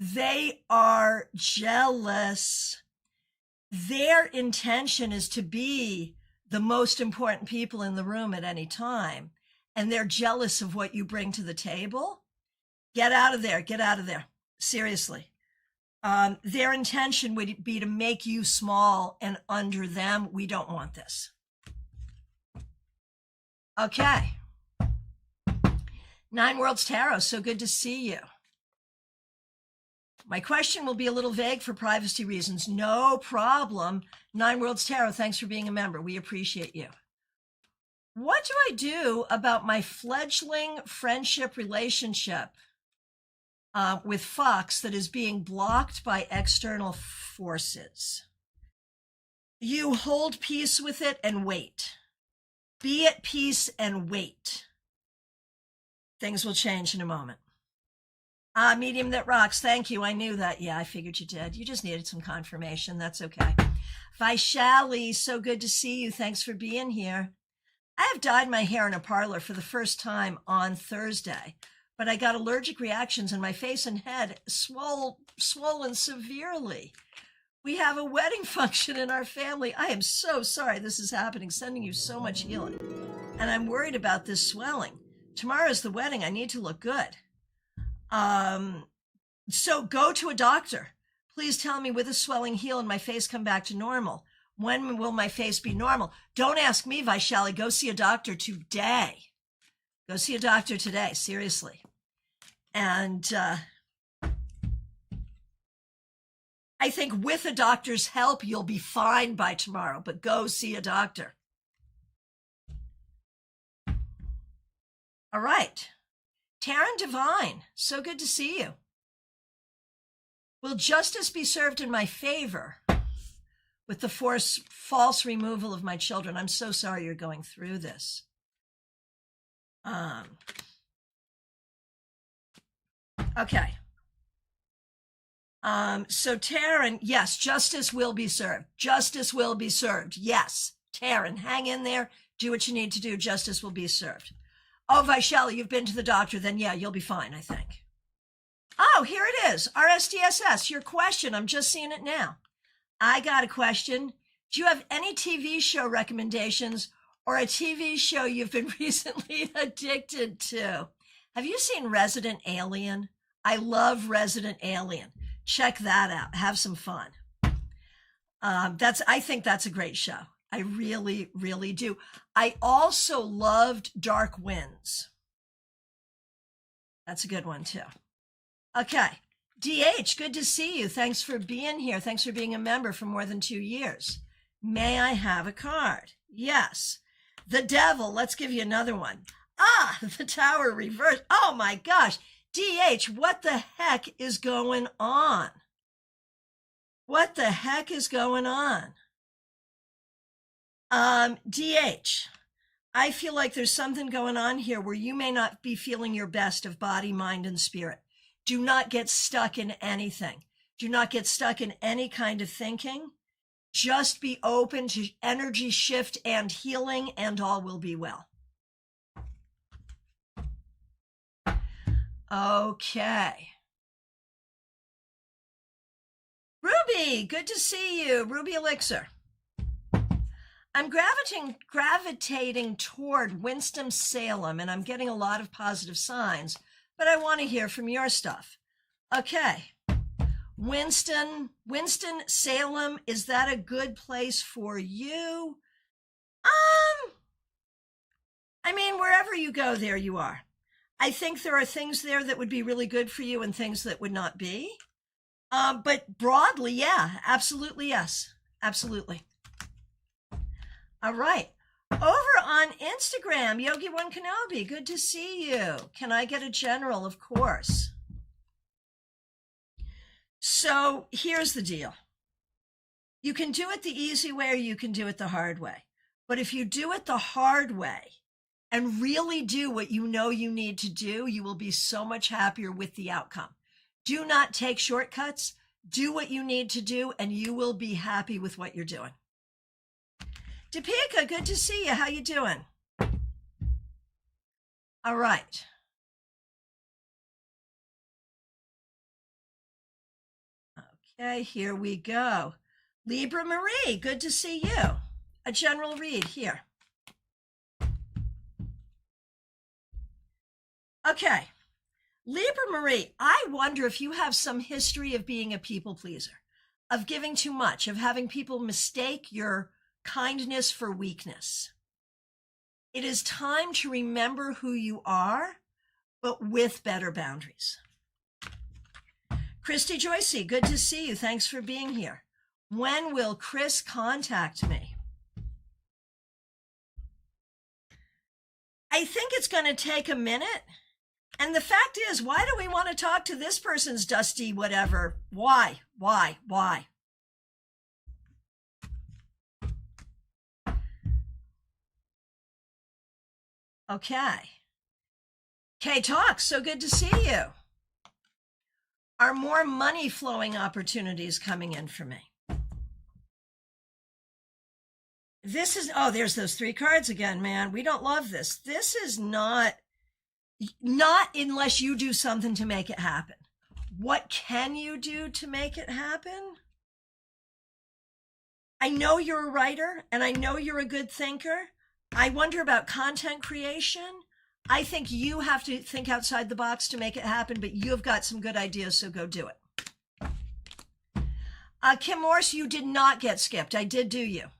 They are jealous. Their intention is to be the most important people in the room at any time. And they're jealous of what you bring to the table. Get out of there. Get out of there. Seriously. Their intention would be to make you small and under them. We don't want this. Okay. Nine Worlds Tarot, so good to see you. My question will be a little vague for privacy reasons. No problem. Nine Worlds Tarot, thanks for being a member. We appreciate you. What do I do about my fledgling friendship relationship with Fox that is being blocked by external forces? You hold peace with it and wait. Be at peace and wait. Things will change in a moment. Medium That Rocks, thank you. I knew that. Yeah, I figured you did. You just needed some confirmation. That's okay. Vaishali, so good to see you. Thanks for being here. I have dyed my hair in a parlor for the first time on Thursday, but I got allergic reactions and my face and head swollen severely. We have a wedding function in our family. I am so sorry this is happening, sending you so much healing. And I'm worried about this swelling. Tomorrow's the wedding. I need to look good. So go to a doctor. Please tell me, will the swelling heal and my face come back to normal? When will my face be normal? Don't ask me, Vaishali. Go see a doctor today. Go see a doctor today, seriously. And I think with a doctor's help, you'll be fine by tomorrow, but go see a doctor. All right. Taryn Divine, so good to see you. Will justice be served in my favor with the false removal of my children? I'm so sorry you're going through this. Okay. So Taryn, yes, justice will be served. Justice will be served. Yes. Taryn, hang in there. Do what you need to do. Justice will be served. Oh, Vaishali, you've been to the doctor. Then yeah, you'll be fine, I think. Oh, here it is. RSDSS, your question. I'm just seeing it now. I got a question. Do you have any TV show recommendations or a TV show you've been recently addicted to? Have you seen Resident Alien? I love Resident Alien. Check that out. Have some fun. I think that's a great show. I really, really do. I also loved Dark Winds. That's a good one too. Okay. DH, good to see you. Thanks for being here. Thanks for being a member for more than 2 years. May I have a card? Yes. The Devil. Let's give you another one. Ah, the Tower reversed. Oh my gosh. DH, what the heck is going on? What the heck is going on? DH, I feel like there's something going on here where you may not be feeling your best of body, mind, and spirit. Do not get stuck in anything. Do not get stuck in any kind of thinking. Just be open to energy shift and healing, and all will be well. Okay. Ruby, good to see you. Ruby Elixir. I'm gravitating toward Winston-Salem, and I'm getting a lot of positive signs, but I want to hear from your stuff. Okay. Winston-Salem, is that a good place for you? I mean, wherever you go, there you are. I think there are things there that would be really good for you and things that would not be. But broadly, yeah, absolutely, yes. Absolutely. All right. Over on Instagram, Yogi One Kenobi, good to see you. Can I get a general? Of course. So here's the deal. You can do it the easy way or you can do it the hard way. But if you do it the hard way and really do what you know you need to do, you will be so much happier with the outcome. Do not take shortcuts. Do what you need to do, and you will be happy with what you're doing. Topeka, good to see you. How you doing? All right. Okay, here we go. Libra Marie, good to see you. A general read here. Okay. Libra Marie, I wonder if you have some history of being a people pleaser, of giving too much, of having people mistake your kindness for weakness. It is time to remember who you are, but with better boundaries. Christy Joycey, good to see you. Thanks for being here. When will Chris contact me? I think it's going to take a minute. And the fact is, why do we want to talk to this person's dusty whatever? Why? Okay. Kay Talks, so good to see you. Are more money flowing opportunities coming in for me? This is, oh, there's those 3 cards again, man. We don't love this. This is not unless you do something to make it happen. What can you do to make it happen? I know you're a writer and I know you're a good thinker. I wonder about content creation. I think you have to think outside the box to make it happen, but you've got some good ideas, so go do it. Kim Morse, you did not get skipped. I did do you.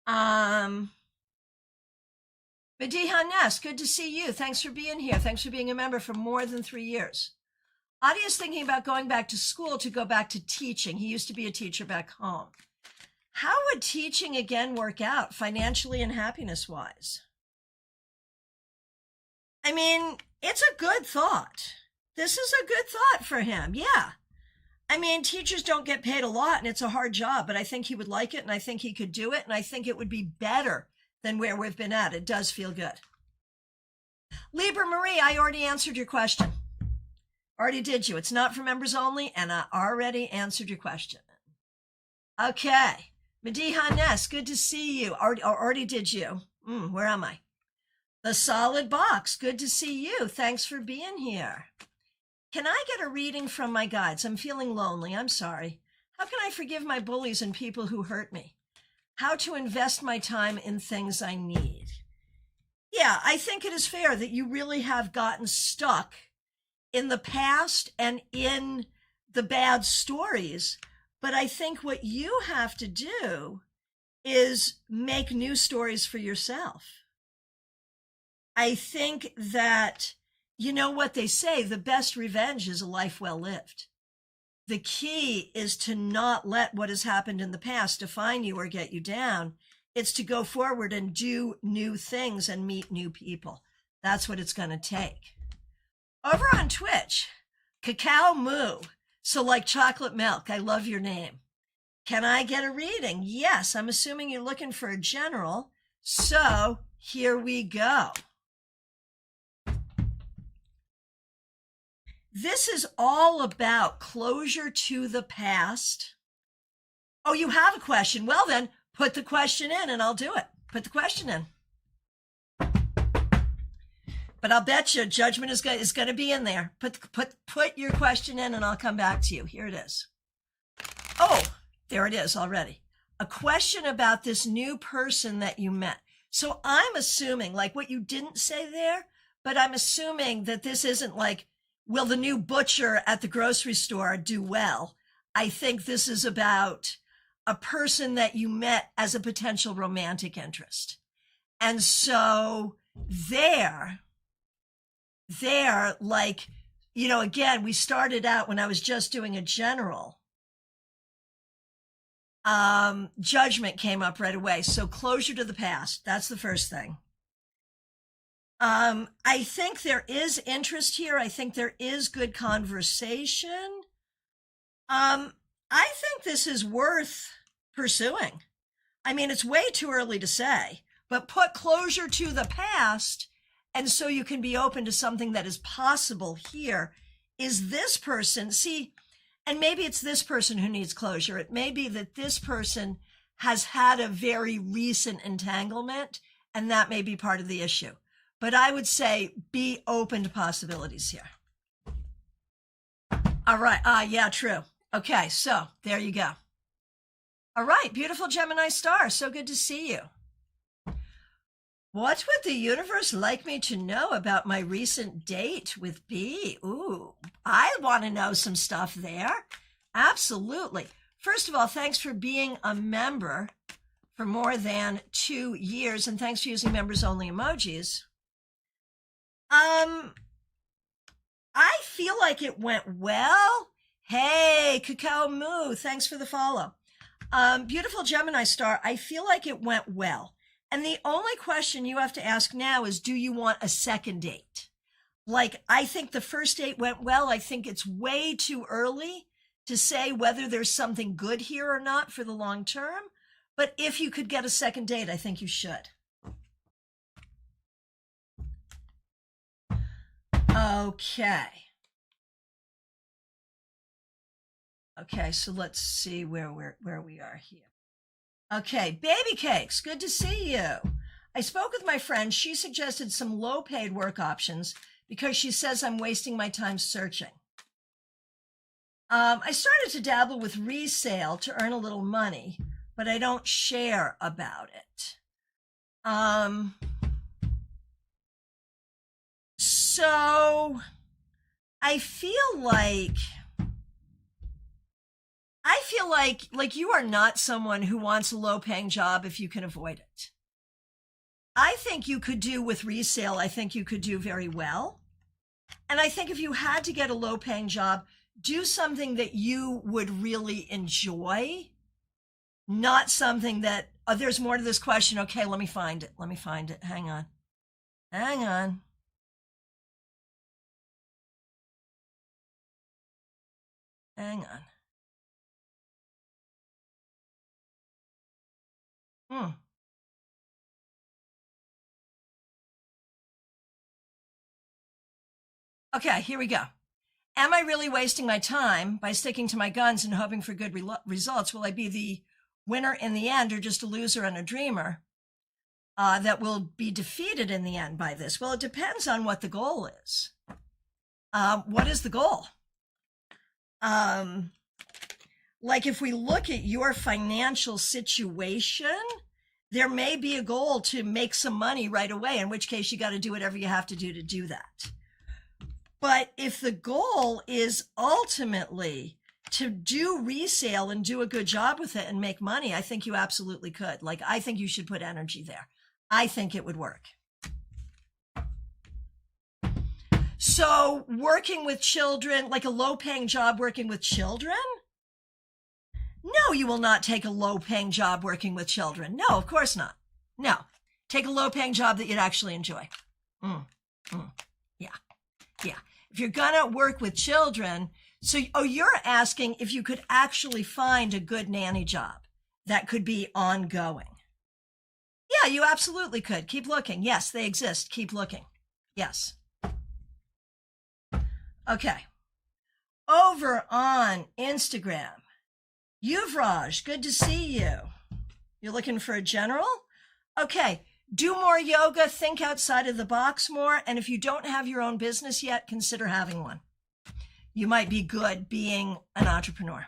Mediha Ness, good to see you. Thanks for being here. Thanks for being a member for more than 3 years. Adi is thinking about going back to school to go back to teaching. He used to be a teacher back home. How would teaching again work out financially and happiness-wise? I mean, it's a good thought. This is a good thought for him. Yeah. I mean, teachers don't get paid a lot and it's a hard job, but I think he would like it and I think he could do it and I think it would be better than where we've been at. It does feel good. Libra Marie, I already answered your question. Already did you. It's not for members only, and I already answered your question. Okay. Mediha Ness, good to see you. Already did you. Where am I? The Solid Box. Good to see you. Thanks for being here. Can I get a reading from my guides? I'm feeling lonely. I'm sorry. How can I forgive my bullies and people who hurt me? How to invest my time in things I need? Yeah, I think it is fair that you really have gotten stuck in the past and in the bad stories. But I think what you have to do is make new stories for yourself. I think that, you know what they say, the best revenge is a life well lived. The key is to not let what has happened in the past define you or get you down. It's to go forward and do new things and meet new people. That's what it's going to take. Over on Twitch, Cacao Moo. So like chocolate milk. I love your name. Can I get a reading? Yes, I'm assuming you're looking for a general. So here we go. This is all about closure to the past. Oh, you have a question? Well, then put the question in and I'll do it. Put the question in. But I'll bet you judgment is going to be in there. Put your question in and I'll come back to you. Here it is. Oh, there it is already. A question about this new person that you met. So I'm assuming, like what you didn't say there, but I'm assuming that this isn't like, will the new butcher at the grocery store do well? I think this is about a person that you met as a potential romantic interest. And so there, like, you know, again, we started out when I was just doing a general. Judgment came up right away. So closure to the past. That's the first thing. I think there is interest here. I think there is good conversation. I think this is worth pursuing. I mean, it's way too early to say, but put closure to the past. And so you can be open to something that is possible here. Is this person, see, and maybe it's this person who needs closure. It may be that this person has had a very recent entanglement, and that may be part of the issue. But I would say be open to possibilities here. All right. Yeah, true. Okay, so there you go. All right, beautiful Gemini star. So good to see you. What would the universe like me to know about my recent date with B? Ooh, I want to know some stuff there. Absolutely. First of all, thanks for being a member for more than 2 years, and thanks for using members-only emojis. I feel like it went well. Hey, Cacao Moo, thanks for the follow. Beautiful Gemini star, I feel like it went well. And the only question you have to ask now is, do you want a second date? Like, I think the first date went well. I think it's way too early to say whether there's something good here or not for the long term. But if you could get a second date, I think you should. Okay. Okay, so let's see where we are here. Okay, Baby Cakes, good to see you. I spoke with my friend. She suggested some low-paid work options because she says I'm wasting my time searching. I started to dabble with resale to earn a little money, but I don't share about it. So I feel like you are not someone who wants a low-paying job if you can avoid it. I think you could do with resale. I think you could do very well. And I think if you had to get a low-paying job, do something that you would really enjoy, not something that, oh, there's more to this question. Okay, let me find it. Hang on. Okay, here we go. Am I really wasting my time by sticking to my guns and hoping for good results? Will I be the winner in the end or just a loser and a dreamer? that will be defeated in the end by this? Well, it depends on what the goal is. What is the goal? Like if we look at your financial situation, there may be a goal to make some money right away, in which case you got to do whatever you have to do that. But if the goal is ultimately to do resale and do a good job with it and make money, I think you absolutely could. Like, I think you should put energy there. I think it would work. So working with children, like a low-paying job working with children? No, you will not take a low-paying job working with children. No, of course not. No. Take a low-paying job that you'd actually enjoy. Yeah. If you're going to work with children, you're asking if you could actually find a good nanny job that could be ongoing. Yeah, you absolutely could. Keep looking. Yes, they exist. Keep looking. Yes. Okay. Over on Instagram, Yuvraj, good to see you. You're looking for a general? Okay. Do more yoga, think outside of the box more, and if you don't have your own business yet, consider having one. You might be good being an entrepreneur.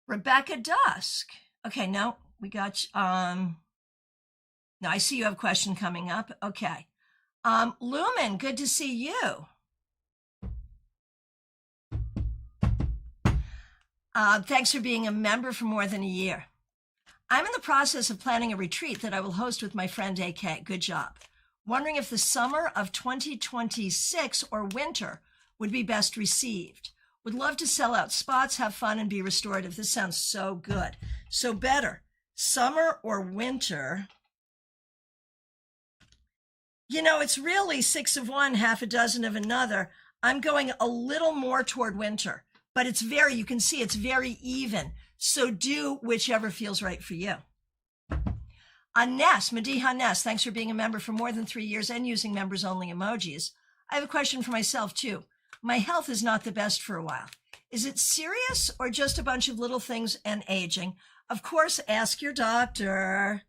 Rebecca Dusk. Okay, no, we got no, I see you have a question coming up. Okay. Lumen, good to see you. Thanks for being a member for more than a year. I'm in the process of planning a retreat that I will host with my friend AK. Good job. Wondering if the summer of 2026 or winter would be best received. Would love to sell out spots, have fun, and be restorative. This sounds so good. So better, summer or winter. You know, it's really 6 of one, half a dozen of another. I'm going a little more toward winter, but it's you can see it's very even. So do whichever feels right for you. Ness, Madiha Ness, thanks for being a member for more than 3 years and using members only emojis. I have a question for myself too. My health is not the best for a while. Is it serious or just a bunch of little things and aging? Of course, ask your doctor.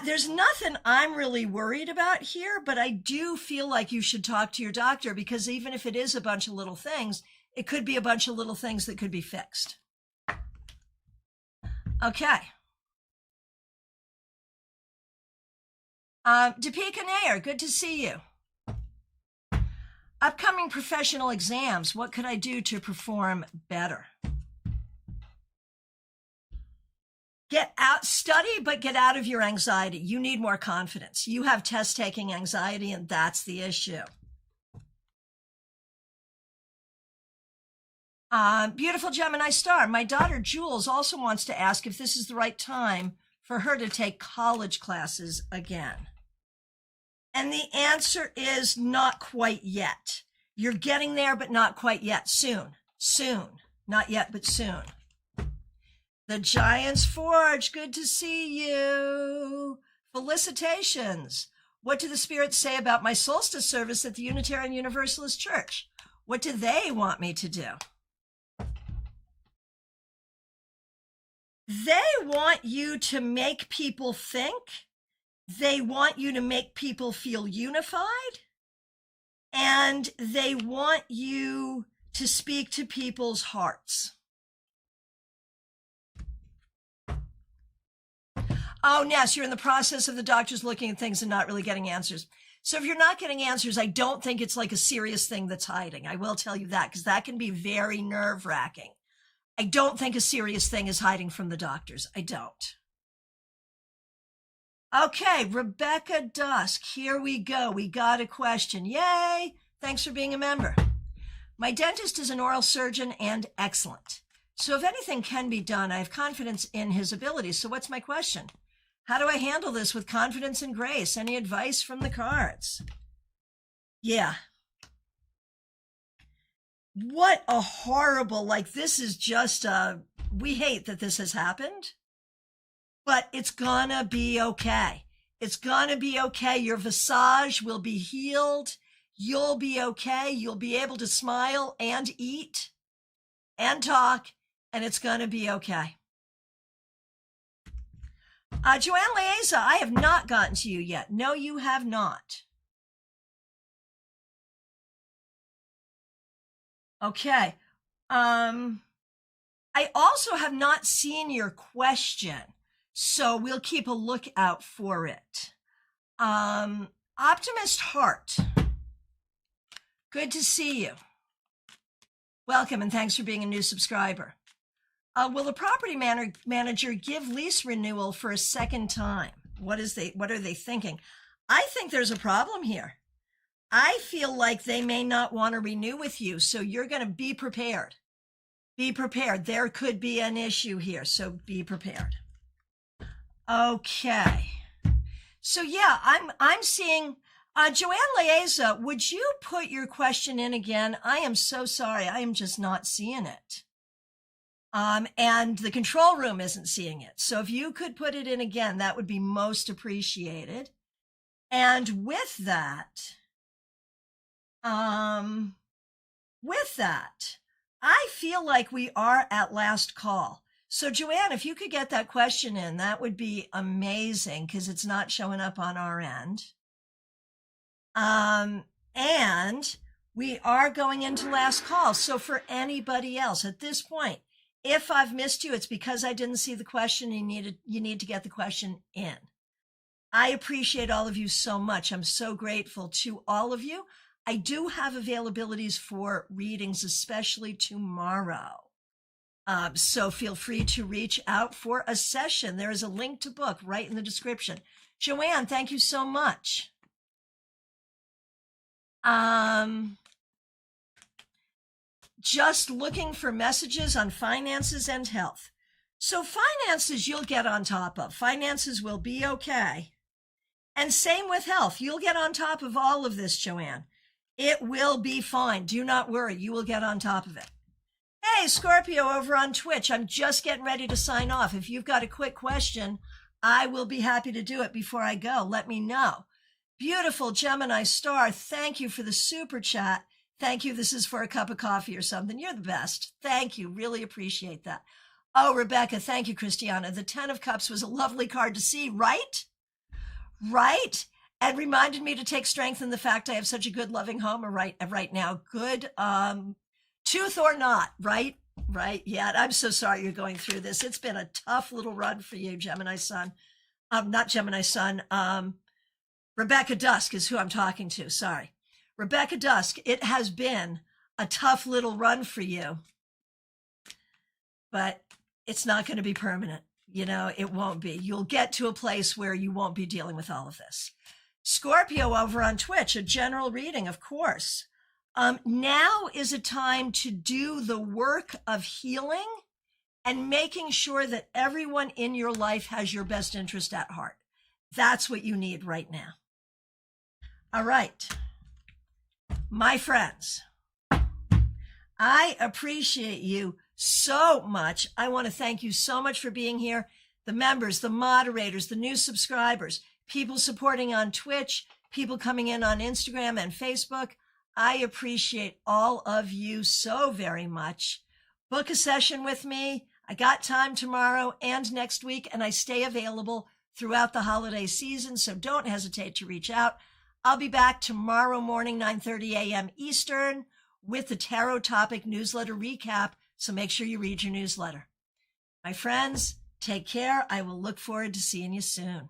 There's nothing I'm really worried about here, but I do feel like you should talk to your doctor, because even if it is a bunch of little things, it could be a bunch of little things that could be fixed. Okay. Deepika Nair, good to see you. Upcoming professional exams, what could I do to perform better? Get out, study, but get out of your anxiety. You need more confidence. You have test-taking anxiety, and that's the issue. Beautiful Gemini star. My daughter Jules also wants to ask if this is the right time for her to take college classes again. And the answer is not quite yet. You're getting there, but not quite yet. Soon. Not yet, but soon. The Giant's Forge, good to see you. Felicitations. What do the spirits say about my solstice service at the Unitarian Universalist Church? What do they want me to do? They want you to make people think. They want you to make people feel unified. And they want you to speak to people's hearts. Oh, Ness, you're in the process of the doctors looking at things and not really getting answers. So if you're not getting answers, I don't think it's like a serious thing that's hiding. I will tell you that, because that can be very nerve-wracking. I don't think a serious thing is hiding from the doctors. I don't. Okay, Rebecca Dusk, here we go. We got a question. Yay! Thanks for being a member. My dentist is an oral surgeon and excellent. So if anything can be done, I have confidence in his abilities. So what's my question? How do I handle this with confidence and grace? Any advice from the cards? Yeah. What a horrible, this is just we hate that this has happened, but it's gonna be okay. It's gonna be okay. Your visage will be healed. You'll be okay. You'll be able to smile and eat. and talk, and it's going to be okay. Joanne Lieza, I have not gotten to you yet. No, you have not. Okay. I also have not seen your question, so we'll keep a lookout for it. Optimist Heart, good to see you. Welcome, and thanks for being a new subscriber. Will the property manager give lease renewal for a second time? What are they thinking? I think there's a problem here. I feel like they may not want to renew with you, so you're going to be prepared. Be prepared. There could be an issue here, so be prepared. Okay. So yeah, I'm seeing Joanne Lieza, would you put your question in again? I am so sorry. I am just not seeing it. And the control room isn't seeing it. So if you could put it in again, that would be most appreciated. And with that, I feel like we are at last call. So Joanne, if you could get that question in, that would be amazing because it's not showing up on our end. And we are going into last call. So for anybody else at this point, if I've missed you, it's because I didn't see the question. You need to get the question in. I appreciate all of you so much. I'm so grateful to all of you. I do have availabilities for readings, especially tomorrow. So feel free to reach out for a session. There is a link to book right in the description. Joanne, thank you so much. Just looking for messages on finances and health. So finances you'll get on top of. Finances will be okay. And same with health. You'll get on top of all of this, Joanne. It will be fine. Do not worry. You will get on top of it. Hey, Scorpio over on Twitch. I'm just getting ready to sign off. If you've got a quick question, I will be happy to do it before I go. Let me know. Beautiful Gemini Star, thank you for the super chat. Thank you. This is for a cup of coffee or something. You're the best. Thank you. Really appreciate that. Oh, Rebecca, thank you, Christiana. The 10 of Cups was a lovely card to see, right? Right? And reminded me to take strength in the fact I have such a good, loving home right now. Good, tooth or not, right? Right. Yeah. I'm so sorry you're going through this. It's been a tough little run for you, Gemini Sun. Not Gemini Sun. Rebecca Dusk is who I'm talking to. Sorry. Rebecca Dusk, it has been a tough little run for you, but it's not going to be permanent. You know, it won't be. You'll get to a place where you won't be dealing with all of this. Scorpio over on Twitch, a general reading, of course. Now is a time to do the work of healing and making sure that everyone in your life has your best interest at heart. That's what you need right now. All right. My friends, I appreciate you so much. I want to thank you so much for being here. The members, the moderators, the new subscribers, people supporting on Twitch, people coming in on Instagram and Facebook. I appreciate all of you so very much. Book a session with me. I got time tomorrow and next week, and I stay available throughout the holiday season, so don't hesitate to reach out. I'll be back tomorrow morning, 9:30 a.m. Eastern, with the Tarot Topic newsletter recap, so make sure you read your newsletter. My friends, take care. I will look forward to seeing you soon.